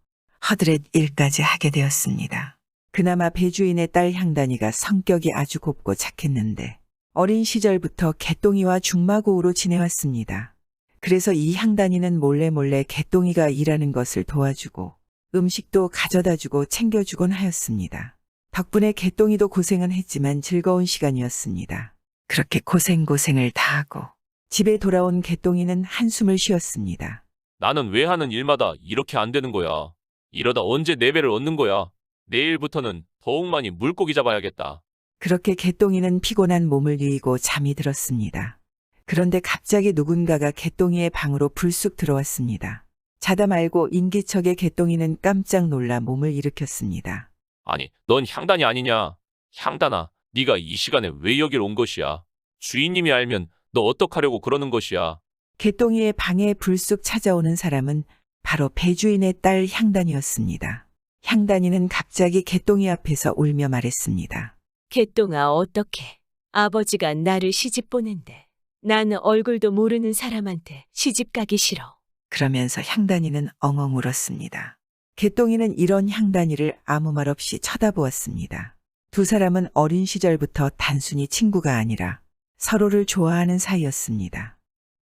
S1: 허드렛 일까지 하게 되었습니다. 그나마 배 주인의 딸 향단이가 성격이 아주 곱고 착했는데 어린 시절부터 개똥이와 중마고우로 지내왔습니다. 그래서 이 향단이는 몰래 개똥이가 일하는 것을 도와주고 음식도 가져다주고 챙겨주곤 하였습니다. 덕분에 개똥이도 고생은 했지만 즐거운 시간이었습니다. 그렇게 고생을 다하고 집에 돌아온 개똥이는 한숨을 쉬었습니다.
S8: 나는 왜 하는 일마다 이렇게 안 되는 거야. 이러다 언제 내 배를 얻는 거야. 내일부터는 더욱 많이 물고기 잡아야겠다.
S1: 그렇게 개똥이는 피곤한 몸을 누이고 잠이 들었습니다. 그런데 갑자기 누군가가 개똥이의 방으로 불쑥 들어왔습니다. 자다 말고 인기척에 개똥이는 깜짝 놀라 몸을 일으켰습니다.
S8: 아니, 넌 향단이 아니냐. 향단아, 네가 이 시간에 왜 여길 온 것이야. 주인님이 알면 너 어떡하려고 그러는 것이야.
S1: 개똥이의 방에 불쑥 찾아오는 사람은 바로 배주인의 딸 향단이었습니다. 향단이는 갑자기 개똥이 앞에서 울며 말했습니다.
S6: 개똥아, 어떡해. 아버지가 나를 시집 보낸대. 나는 얼굴도 모르는 사람한테 시집 가기 싫어.
S1: 그러면서 향단이는 엉엉 울었습니다. 개똥이는 이런 향단이를 아무 말 없이 쳐다보았습니다. 두 사람은 어린 시절부터 단순히 친구가 아니라 서로를 좋아하는 사이였습니다.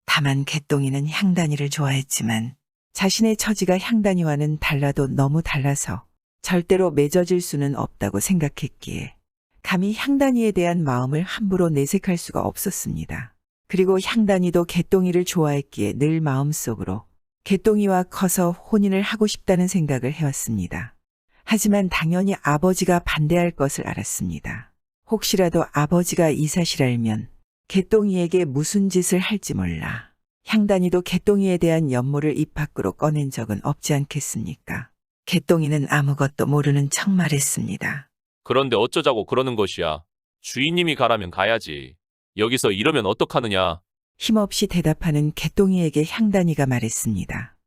S1: 다만 개똥이는 향단이를 좋아했지만 자신의 처지가 향단이와는 달라도 너무 달라서 절대로 맺어질 수는 없다고 생각했기에 감히 향단이에 대한 마음을 함부로 내색할 수가 없었습니다. 그리고 향단이도 개똥이를 좋아했기에 늘 마음속으로 개똥이와 커서 혼인을 하고 싶다는 생각을 해왔습니다. 하지만 당연히 아버지가 반대할 것을 알았습니다. 혹시라도 아버지가 이 사실을 알면 개똥이에게 무슨 짓을 할지 몰라. 향단이도 개똥이에 대한 연모를 입 밖으로 꺼낸 적은 없지 않겠습니까? 개똥이는 아무것도 모르는 척 말했습니다.
S8: 그런데 어쩌자고 그러는 것이야. 주인님이 가라면 가야지. 여기서 이러면 어떡하느냐.
S1: 힘없이 대답하는 개똥이에게 향단이가 말했습니다.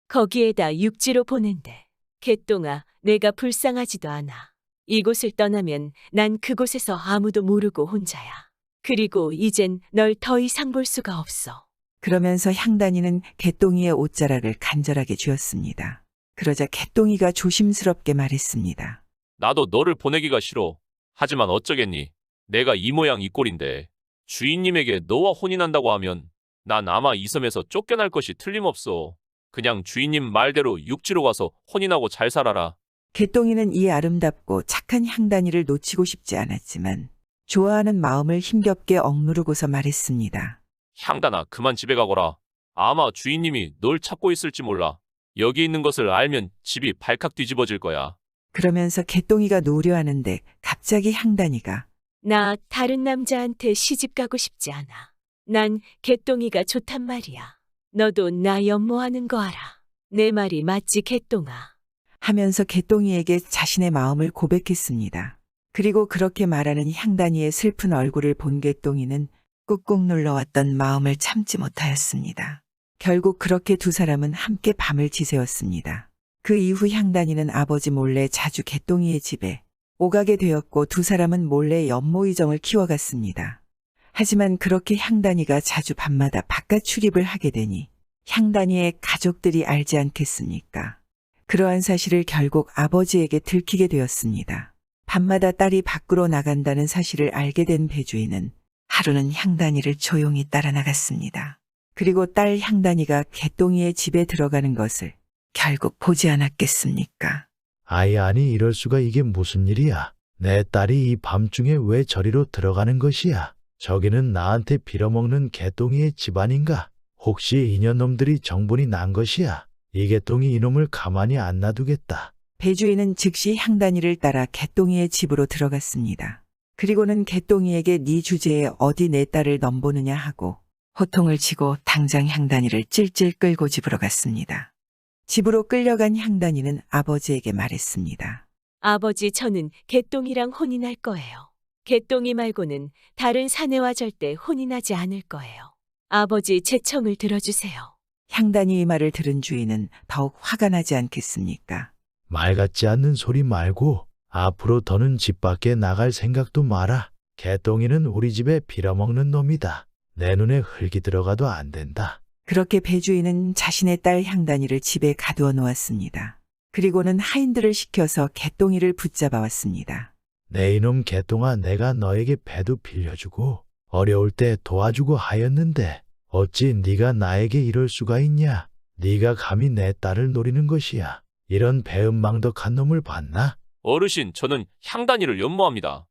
S6: 거기에다 육지로 보낸대. 개똥아, 내가 불쌍하지도 않아. 이곳을 떠나면 난 그곳에서 아무도 모르고 혼자야. 그리고 이젠 널 더 이상 볼 수가 없어.
S1: 그러면서 향단이는 개똥이의 옷자락을 간절하게 쥐었습니다. 그러자 개똥이가 조심스럽게 말했습니다.
S8: 나도 너를 보내기가 싫어. 하지만 어쩌겠니? 내가 이 모양 이 꼴인데 주인님에게 너와 혼인한다고 하면 난 아마 이 섬에서 쫓겨날 것이 틀림없어. 그냥 주인님 말대로 육지로 가서 혼인하고 잘 살아라.
S1: 개똥이는 이 아름답고 착한 향단이를 놓치고 싶지 않았지만 좋아하는 마음을 힘겹게 억누르고서 말했습니다.
S8: 향단아, 그만 집에 가거라. 아마 주인님이 널 찾고 있을지 몰라. 여기 있는 것을 알면 집이 발칵 뒤집어질 거야.
S1: 그러면서 개똥이가 노려하는데 갑자기 향단이가
S6: 나 다른 남자한테 시집 가고 싶지 않아. 난 개똥이가 좋단 말이야. 너도 나 연모하는 거 알아. 내 말이 맞지, 개똥아?
S1: 하면서 개똥이에게 자신의 마음을 고백했습니다. 그리고 그렇게 말하는 향단이의 슬픈 얼굴을 본 개똥이는 꾹꾹 눌러왔던 마음을 참지 못하였습니다. 결국 그렇게 두 사람은 함께 밤을 지새웠습니다. 그 이후 향단이는 아버지 몰래 자주 개똥이의 집에 오가게 되었고 두 사람은 몰래 연모이정을 키워갔습니다. 하지만 그렇게 향단이가 자주 밤마다 바깥 출입을 하게 되니 향단이의 가족들이 알지 않겠습니까? 그러한 사실을 결국 아버지에게 들키게 되었습니다. 밤마다 딸이 밖으로 나간다는 사실을 알게 된 배주인은 하루는 향단이를 조용히 따라 나갔습니다. 그리고 딸 향단이가 개똥이의 집에 들어가는 것을 결국 보지 않았겠습니까?
S2: 아니, 이럴 수가. 이게 무슨 일이야? 내 딸이 이 밤중에 왜 저리로 들어가는 것이야? 저기는 나한테 빌어먹는 개똥이의 집안인가? 혹시 이년놈들이 정분이 난 것이야? 이 개똥이 이놈을 가만히 안 놔두겠다.
S1: 배주인은 즉시 향단이를 따라 개똥이의 집으로 들어갔습니다. 그리고는 개똥이에게 네 주제에 어디 내 딸을 넘보느냐 하고 호통을 치고 당장 향단이를 찔찔 끌고 집으로 갔습니다. 집으로 끌려간 향단이는 아버지에게 말했습니다.
S6: 아버지, 저는 개똥이랑 혼인할 거예요. 개똥이 말고는 다른 사내와 절대 혼인하지 않을 거예요. 아버지, 제 청을 들어주세요.
S1: 향단이 이 말을 들은 주인은 더욱 화가 나지 않겠습니까?
S2: 말 같지 않는 소리 말고 앞으로 더는 집 밖에 나갈 생각도 마라. 개똥이는 우리 집에 빌어먹는 놈이다. 내 눈에 흙이 들어가도 안 된다.
S1: 그렇게 배주인은 자신의 딸 향단이를 집에 가두어 놓았습니다. 그리고는 하인들을 시켜서 개똥이를 붙잡아 왔습니다.
S2: 내 이놈 개똥아, 내가 너에게 배도 빌려주고 어려울 때 도와주고 하였는데 어찌 네가 나에게 이럴 수가 있냐? 네가 감히 내 딸을 노리는 것이야. 이런 배은망덕한 놈을 봤나?
S8: 어르신, 저는 향단이를 연모합니다.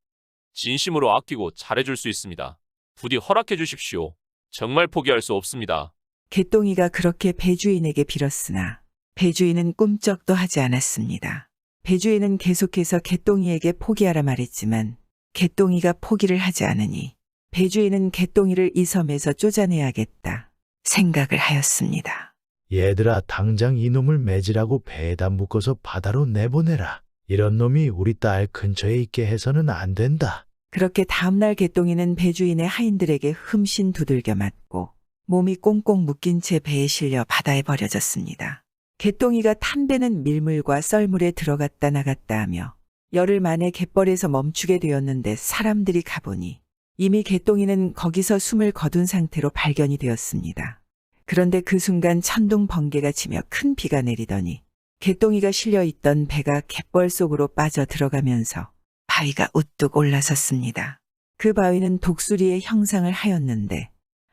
S8: 진심으로 아끼고 잘해줄 수 있습니다. 부디 허락해 주십시오. 정말 포기할 수 없습니다.
S1: 개똥이가 그렇게 배주인에게 빌었으나 배주인은 꿈쩍도 하지 않았습니다. 배주인은 계속해서 개똥이에게 포기하라 말했지만 개똥이가 포기를 하지 않으니 배주인은 개똥이를 이 섬에서 쫓아내야겠다 생각을 하였습니다.
S2: 얘들아, 당장 이놈을 매질하고 배에다 묶어서 바다로 내보내라. 이런 놈이 우리 딸 근처에 있게 해서는 안 된다.
S1: 그렇게 다음날 개똥이는 배주인의 하인들에게 흠씬 두들겨 맞고 몸이 꽁꽁 묶인 채 배에 실려 바다에 버려졌습니다. 개똥이가 탄 배는 밀물과 썰물에 들어갔다 나갔다 하며 열흘 만에 갯벌에서 멈추게 되었는데 사람들이 가보니 이미 개똥이는 거기서 숨을 거둔 상태로 발견이 되었습니다. 그런데 그 순간 천둥 번개가 치며 큰 비가 내리더니 개똥이가 실려 있던 배가 갯벌 속으로 빠져 들어가면서 바위가 우뚝 올라섰습니다. 그 바위는 독수리의 형상을 하였는데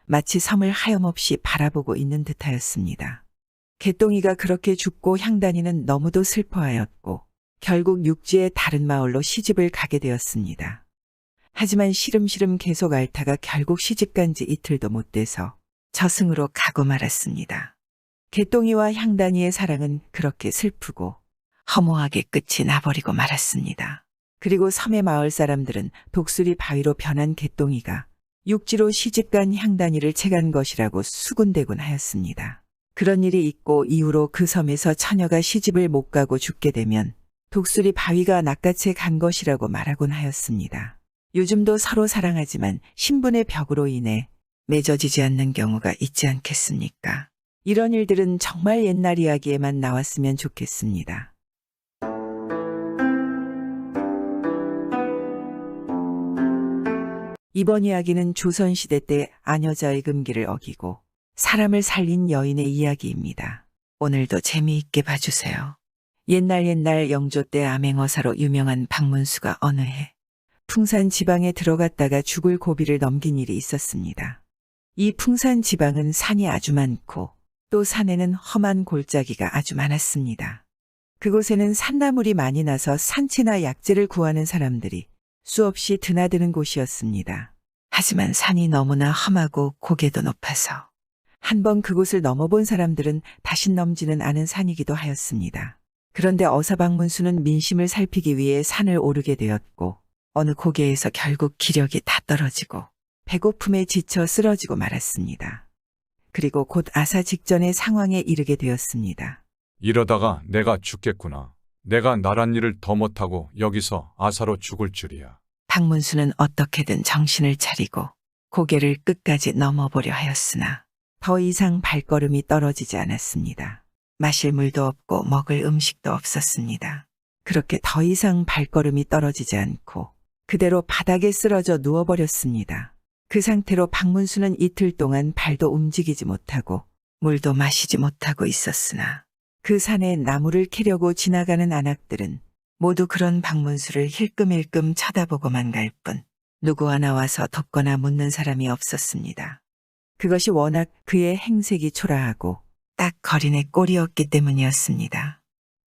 S1: 마치 섬을 하염없이 바라보고 있는 듯하였습니다. 개똥이가 그렇게 죽고 향단이는 너무도 슬퍼하였고 결국 육지의 다른 마을로 시집을 가게 되었습니다. 하지만 시름시름 계속 앓다가 결국 시집간 지 이틀도 못 돼서 저승으로 가고 말았습니다. 개똥이와 향단이의 사랑은 그렇게 슬프고 허무하게 끝이 나버리고 말았습니다. 그리고 섬의 마을 사람들은 독수리 바위로 변한 개똥이가 육지로 시집간 향단이를 채간 것이라고 수군대곤 하였습니다. 그런 일이 있고 이후로 그 섬에서 처녀가 시집을 못 가고 죽게 되면 독수리 바위가 낚아채 간 것이라고 말하곤 하였습니다. 요즘도 서로 사랑하지만 신분의 벽으로 인해 맺어지지 않는 경우가 있지 않겠습니까? 이런 일들은 정말 옛날 이야기에만 나왔으면 좋겠습니다. 이번 이야기는 조선시대 때 아녀자의 금기를 어기고 사람을 살린 여인의 이야기입니다. 오늘도 재미있게 봐주세요. 옛날 영조 때 암행어사로 유명한 박문수가 어느 해 풍산 지방에 들어갔다가 죽을 고비를 넘긴 일이 있었습니다. 이 풍산 지방은 산이 아주 많고 또 산에는 험한 골짜기가 아주 많았습니다. 그곳에는 산나물이 많이 나서 산채나 약재를 구하는 사람들이 수없이 드나드는 곳이었습니다. 하지만 산이 너무나 험하고 고개도 높아서 한번 그곳을 넘어본 사람들은 다시 넘지는 않은 산이기도 하였습니다. 그런데 어사 박문수는 민심을 살피기 위해 산을 오르게 되었고 어느 고개에서 결국 기력이 다 떨어지고 배고픔에 지쳐 쓰러지고 말았습니다. 그리고 곧 아사 직전의 상황에 이르게 되었습니다.
S11: 이러다가 내가 죽겠구나. 내가 나란 일을 더 못하고 여기서 아사로 죽을 줄이야.
S1: 박문수는 어떻게든 정신을 차리고 고개를 끝까지 넘어보려 하였으나 더 이상 발걸음이 떨어지지 않았습니다. 마실 물도 없고 먹을 음식도 없었습니다. 그렇게 더 이상 발걸음이 떨어지지 않고 그대로 바닥에 쓰러져 누워버렸습니다. 그 상태로 박문수는 이틀 동안 발도 움직이지 못하고 물도 마시지 못하고 있었으나 그 산에 나무를 캐려고 지나가는 안악들은 모두 그런 박문수를 힐끔힐끔 쳐다보고만 갈 뿐 누구 하나 와서 돕거나 묻는 사람이 없었습니다. 그것이 워낙 그의 행색이 초라하고 딱 거린의 꼴이었기 때문이었습니다.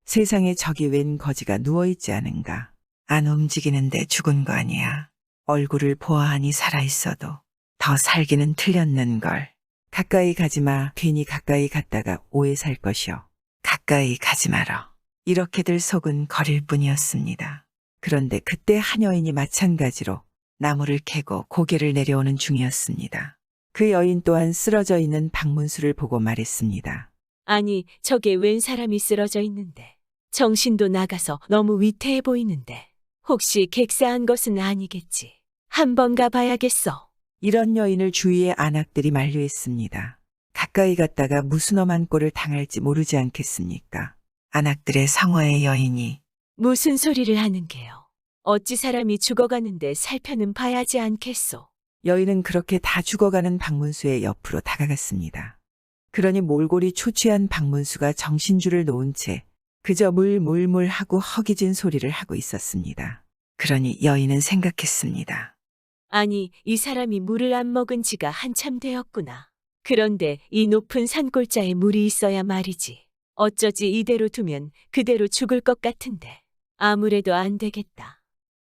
S1: 세상에 저기 웬 거지가 누워있지 않은가. 안 움직이는데 죽은 거 아니야. 얼굴을 보아하니 살아있어도 더 살기는 틀렸는걸. 가까이 가지마. 괜히 가까이 갔다가 오해 살 것이오. 가까이 가지 말어. 이렇게들 속은 거릴 뿐이었습니다. 그런데 그때 한 여인이 마찬가지로 나무를 캐고 고개를 내려오는 중이었습니다. 그 여인 또한 쓰러져 있는 박문수를 보고 말했습니다.
S6: 아니, 저게 웬 사람이 쓰러져 있는데. 정신도 나가서 너무 위태해 보이는데. 혹시 객사한 것은 아니겠지. 한번 가봐야겠어.
S1: 이런 여인을 주위의 안악들이 만류했습니다. 가까이 갔다가 무슨 험한 꼴을 당할지 모르지 않겠습니까? 안악들의 성화의 여인이
S6: 무슨 소리를 하는 게요. 어찌 사람이 죽어가는데 살펴는 봐야지 않겠소.
S1: 여인은 그렇게 다 죽어가는 박문수의 옆으로 다가갔습니다. 그러니 몰골이 초취한 박문수가 정신줄을 놓은 채 그저 물물물 하고 허기진 소리를 하고 있었습니다. 그러니 여인은 생각했습니다.
S6: 아니, 이 사람이 물을 안 먹은 지가 한참 되었구나. 그런데 이 높은 산골짜에 물이 있어야 말이지. 어쩌지 이대로 두면 그대로 죽을 것 같은데. 아무래도 안 되겠다.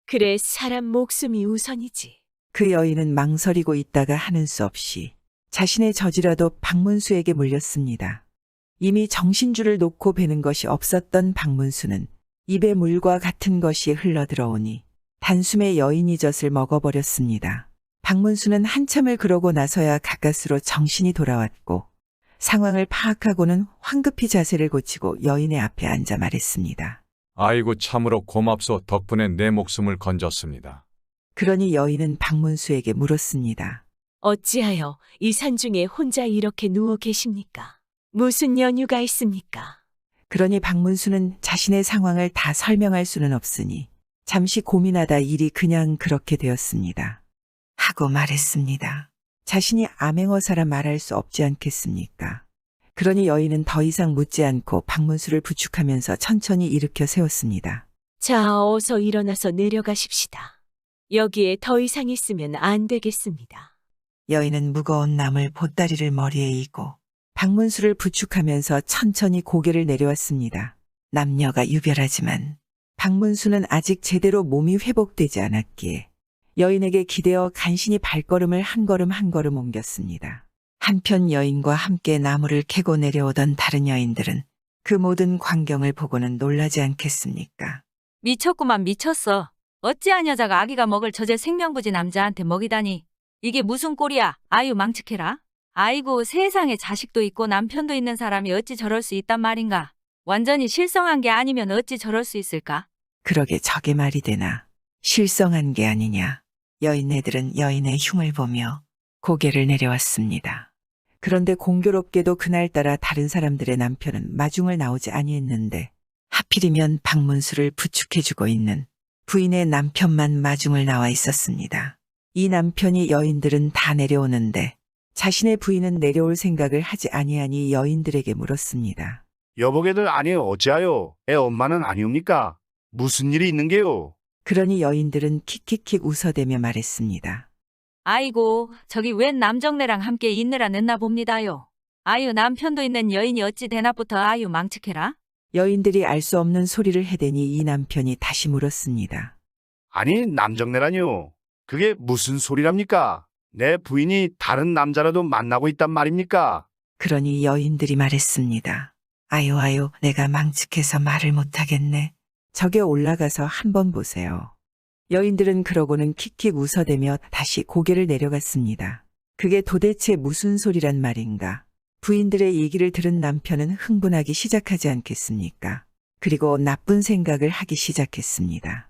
S6: 그래, 사람 목숨이 우선이지.
S1: 그 여인은 망설이고 있다가 하는 수 없이 자신의 저지라도 박문수에게 물렸습니다. 이미 정신줄을 놓고 베는 것이 없었던 박문수는 입에 물과 같은 것이 흘러들어오니 단숨에 여인이 젖을 먹어버렸습니다. 박문수는 한참을 그러고 나서야 가까스로 정신이 돌아왔고 상황을 파악하고는 황급히 자세를 고치고 여인의 앞에 앉아 말했습니다.
S11: 아이고 참으로 고맙소. 덕분에 내 목숨을 건졌습니다.
S1: 그러니 여인은 박문수에게 물었습니다.
S6: 어찌하여 이 산중에 혼자 이렇게 누워 계십니까? 무슨 연유가 있습니까?
S1: 그러니 박문수는 자신의 상황을 다 설명할 수는 없으니 잠시 고민하다 일이 그냥 그렇게 되었습니다. 하고 말했습니다. 자신이 암행어사라 말할 수 없지 않겠습니까? 그러니 여인은 더 이상 묻지 않고 박문수를 부축하면서 천천히 일으켜 세웠습니다.
S6: 자, 어서 일어나서 내려가십시다. 여기에 더 이상 있으면 안 되겠습니다.
S1: 여인은 무거운 나물 보따리를 머리에 이고 박문수를 부축하면서 천천히 고개를 내려왔습니다. 남녀가 유별하지만 박문수는 아직 제대로 몸이 회복되지 않았기에 여인에게 기대어 간신히 발걸음을 한 걸음 한 걸음 옮겼습니다. 한편 여인과 함께 나무를 캐고 내려오던 다른 여인들은 그 모든 광경을 보고는 놀라지 않겠습니까?
S12: 미쳤구만 미쳤어. 어찌한 여자가 아기가 먹을 저제 생명부지 남자한테 먹이다니. 이게 무슨 꼴이야. 아유 망측해라. 아이고 세상에 자식도 있고 남편도 있는 사람이 어찌 저럴 수 있단 말인가. 완전히 실성한 게 아니면 어찌 저럴 수 있을까?
S1: 그러게 저게 말이 되나. 실성한 게 아니냐. 여인네들은 여인의 흉을 보며 고개를 내려왔습니다. 그런데 공교롭게도 그날따라 다른 사람들의 남편은 마중을 나오지 아니했는데 하필이면 박문수를 부축해주고 있는 부인의 남편만 마중을 나와 있었습니다. 이 남편이 여인들은 다 내려오는데 자신의 부인은 내려올 생각을 하지 아니하니 여인들에게 물었습니다.
S7: 여보게들 아니 어찌하여 애 엄마는 아니옵니까? 무슨 일이 있는 게요?
S1: 그러니 여인들은 킥킥킥 웃어대며 말했습니다.
S12: 아이고, 저기 웬 남정네랑 함께 있느라 늦나 봅니다요. 아유, 남편도 있는 여인이 어찌 대낮부터 아유 망측해라?
S1: 여인들이 알 수 없는 소리를 해대니 이 남편이 다시 물었습니다.
S7: 아니 남정네라뇨. 그게 무슨 소리랍니까? 내 부인이 다른 남자라도 만나고 있단 말입니까?
S1: 그러니 여인들이 말했습니다. 아유 아유, 내가 망측해서 말을 못하겠네. 저기 올라가서 한번 보세요. 여인들은 그러고는 킥킥 웃어대며 다시 고개를 내려갔습니다. 그게 도대체 무슨 소리란 말인가? 부인들의 얘기를 들은 남편은 흥분하기 시작하지 않겠습니까? 그리고 나쁜 생각을 하기 시작했습니다.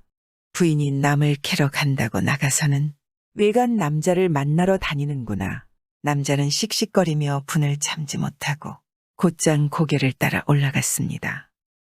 S1: 부인이 남을 캐러 간다고 나가서는 외간 남자를 만나러 다니는구나. 남자는 씩씩거리며 분을 참지 못하고 곧장 고개를 따라 올라갔습니다.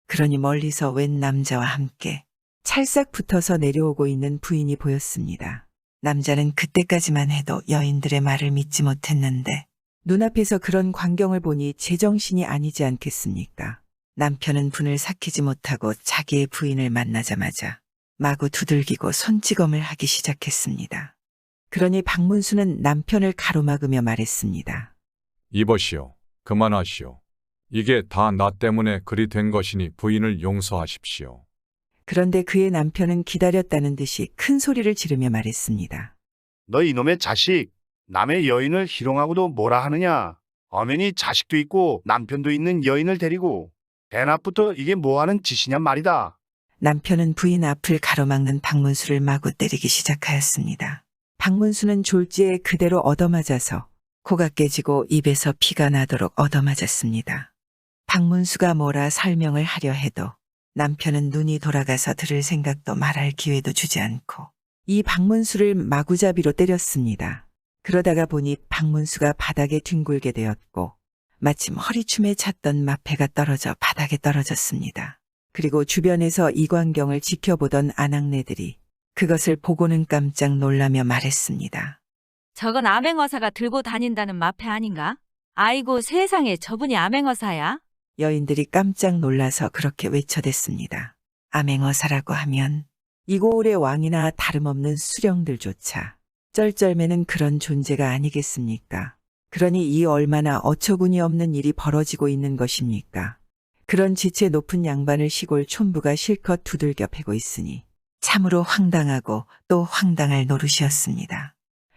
S1: 그러니 멀리서 웬 남자와 함께 찰싹 붙어서 내려오고 있는 부인이 보였습니다. 남자는 그때까지만 해도 여인들의 말을 믿지 못했는데 눈앞에서 그런 광경을 보니 제정신이 아니지 않겠습니까? 남편은 분을 삭히지 못하고 자기의 부인을 만나자마자 마구 두들기고 손찌검을 하기 시작했습니다. 그러니 박문수는 남편을 가로막으며 말했습니다.
S11: 이보시오. 그만하시오. 이게 다 나 때문에 그리 된 것이니 부인을 용서하십시오.
S1: 그런데 그의 남편은 기다렸다는 듯이 큰 소리를 지르며 말했습니다.
S7: 너 이놈의 자식, 남의 여인을 희롱하고도 뭐라 하느냐? 엄연히 자식도 있고 남편도 있는 여인을 데리고 대낮부터 이게 뭐하는 짓이냔 말이다.
S1: 남편은 부인 앞을 가로막는 박문수를 마구 때리기 시작하였습니다. 박문수는 졸지에 그대로 얻어맞아서 코가 깨지고 입에서 피가 나도록 얻어맞았습니다. 박문수가 뭐라 설명을 하려 해도 남편은 눈이 돌아가서 들을 생각도 말할 기회도 주지 않고 이 박문수를 마구잡이로 때렸습니다. 그러다가 보니 박문수가 바닥에 뒹굴게 되었고 마침 허리춤에 찼던 마패가 떨어져 바닥에 떨어졌습니다. 그리고 주변에서 이 광경을 지켜보던 아낙네들이 그것을 보고는 깜짝 놀라며 말했습니다.
S12: 저건 암행어사가 들고 다닌다는 마패 아닌가? 아이고, 세상에 저분이 암행어사야?
S1: 여인들이 깜짝 놀라서 그렇게 외쳐댔습니다. 암행어사라고 하면 이고을의 왕이나 다름없는 수령들조차 쩔쩔매는 그런 존재가 아니겠습니까? 그러니 이 얼마나 어처구니 없는 일이 벌어지고 있는 것입니까? 그런 지체 높은 양반을 시골 촌부가 실컷 두들겨 패고 있으니 참으로 황당하고 또 황당할 노릇이었습니다.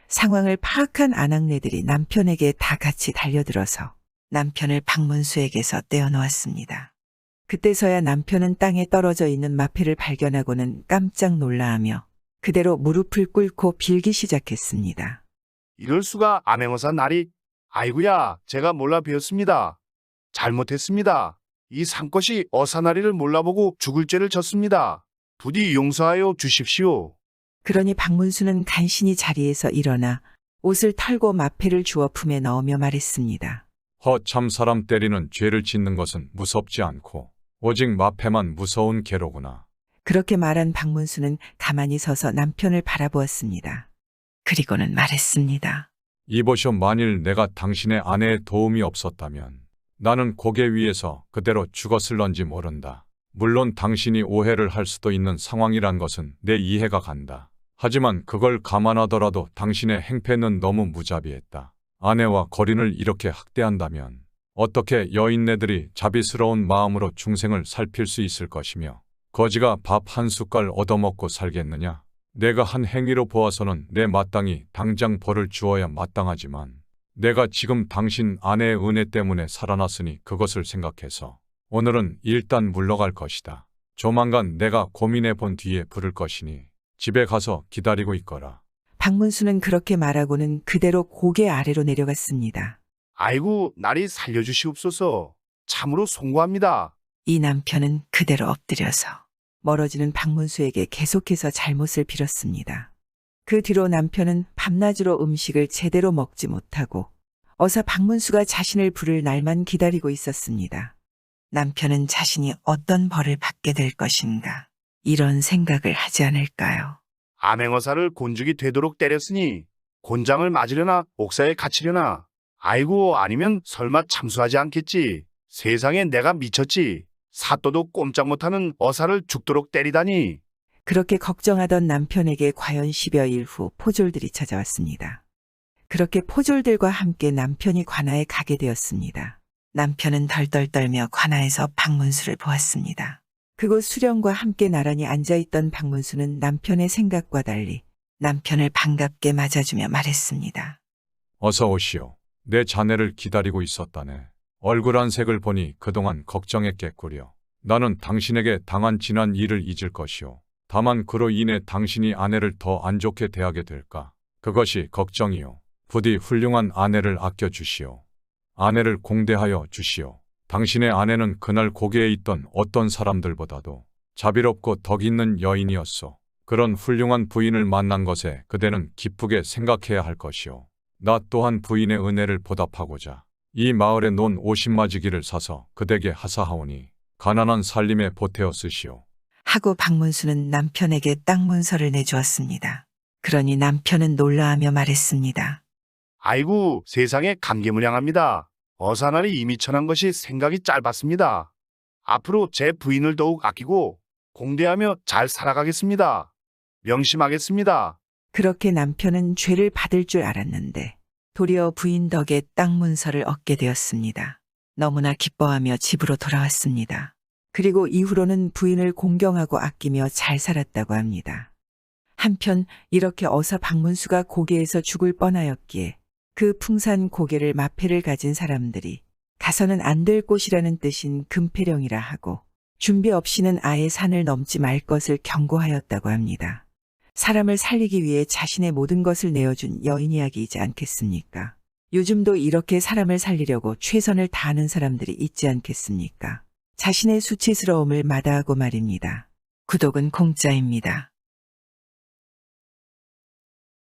S1: 상황을 파악한 아낙네들이 남편에게 다 같이 달려들어서 남편을 박문수에게서 떼어놓았습니다. 그때서야 남편은 땅에 떨어져 있는 마패를 발견하고는 깜짝 놀라하며 그대로 무릎을 꿇고 빌기 시작했습니다.
S7: 이럴 수가 암행어사 날이. 아이고야, 제가 몰라 배웠습니다. 잘못했습니다. 이 상것이 어사나리를 몰라보고 죽을 죄를 졌습니다. 부디 용서하여 주십시오.
S1: 그러니 박문수는 간신히 자리에서 일어나 옷을 털고 마패를 주워 품에 넣으며 말했습니다.
S11: 허참 사람 때리는 죄를 짓는 것은 무섭지 않고 오직 마패만 무서운 괴로구나.
S1: 그렇게 말한 박문수는 가만히 서서 남편을 바라보았습니다. 그리고는 말했습니다.
S11: 이보시오. 만일 내가 당신의 아내의 도움이 없었다면 나는 고개 위에서 그대로 죽었을런지 모른다. 물론 당신이 오해를 할 수도 있는 상황이란 것은 내 이해가 간다. 하지만 그걸 감안하더라도 당신의 행패는 너무 무자비했다. 아내와 거린을 이렇게 학대한다면 어떻게 여인네들이 자비스러운 마음으로 중생을 살필 수 있을 것이며 거지가 밥 한 숟갈 얻어먹고 살겠느냐? 내가 한 행위로 보아서는 내 마땅히 당장 벌을 주어야 마땅하지만 내가 지금 당신 아내의 은혜 때문에 살아났으니 그것을 생각해서 오늘은 일단 물러갈 것이다. 조만간 내가 고민해 본 뒤에 부를 것이니 집에 가서 기다리고 있거라.
S1: 박문수는 그렇게 말하고는 그대로 고개 아래로 내려갔습니다.
S7: 아이고, 날이 살려주시옵소서. 참으로 송구합니다.
S1: 이 남편은 그대로 엎드려서 멀어지는 박문수에게 계속해서 잘못을 빌었습니다.
S3: 그 뒤로 남편은 밤낮으로 음식을 제대로 먹지 못하고 어사 박문수가 자신을 부를 날만 기다리고 있었습니다. 남편은 자신이 어떤 벌을 받게 될 것인가 이런 생각을 하지 않을까요?
S7: 암행어사를 곤죽이 되도록 때렸으니 곤장을 맞으려나 옥사에 갇히려나. 아이고 아니면 설마 참수하지 않겠지. 세상에 내가 미쳤지. 사또도 꼼짝 못하는 어사를 죽도록 때리다니.
S3: 그렇게 걱정하던 남편에게 과연 10여일 후 포졸들이 찾아왔습니다. 그렇게 포졸들과 함께 남편이 관아에 가게 되었습니다. 남편은 덜덜 떨며 관아에서 박문수를 보았습니다. 그곳 수령과 함께 나란히 앉아있던 박문수는 남편의 생각과 달리 남편을 반갑게 맞아주며 말했습니다.
S11: 어서 오시오. 내 자네를 기다리고 있었다네. 얼굴 안색을 보니 그동안 걱정했겠구려. 나는 당신에게 당한 지난 일을 잊을 것이오. 다만 그로 인해 당신이 아내를 더 안 좋게 대하게 될까? 그것이 걱정이오. 부디 훌륭한 아내를 아껴주시오. 아내를 공대하여 주시오. 당신의 아내는 그날 고개에 있던 어떤 사람들보다도 자비롭고 덕 있는 여인이었소. 그런 훌륭한 부인을 만난 것에 그대는 기쁘게 생각해야 할 것이오. 나 또한 부인의 은혜를 보답하고자 이 마을에 논 50마지기를 사서 그대에게 하사하오니 가난한 살림에 보태어 쓰시오.
S3: 하고 박문수는 남편에게 땅 문서를 내주었습니다. 그러니 남편은 놀라하며 말했습니다.
S7: 아이고 세상에 감개무량합니다. 어사날이 이미 천한 것이 생각이 짧았습니다. 앞으로 제 부인을 더욱 아끼고 공대하며 잘 살아가겠습니다. 명심하겠습니다.
S3: 그렇게 남편은 죄를 받을 줄 알았는데 도리어 부인 덕에 땅 문서를 얻게 되었습니다. 너무나 기뻐하며 집으로 돌아왔습니다. 그리고 이후로는 부인을 공경하고 아끼며 잘 살았다고 합니다. 한편 이렇게 어사 박문수가 고개에서 죽을 뻔하였기에 그 풍산 고개를 마패를 가진 사람들이 가서는 안 될 곳이라는 뜻인 금패령이라 하고 준비 없이는 아예 산을 넘지 말 것을 경고하였다고 합니다. 사람을 살리기 위해 자신의 모든 것을 내어준 여인 이야기이지 않겠습니까? 요즘도 이렇게 사람을 살리려고 최선을 다하는 사람들이 있지 않겠습니까? 자신의 수치스러움을 마다하고 말입니다. 구독은 공짜입니다.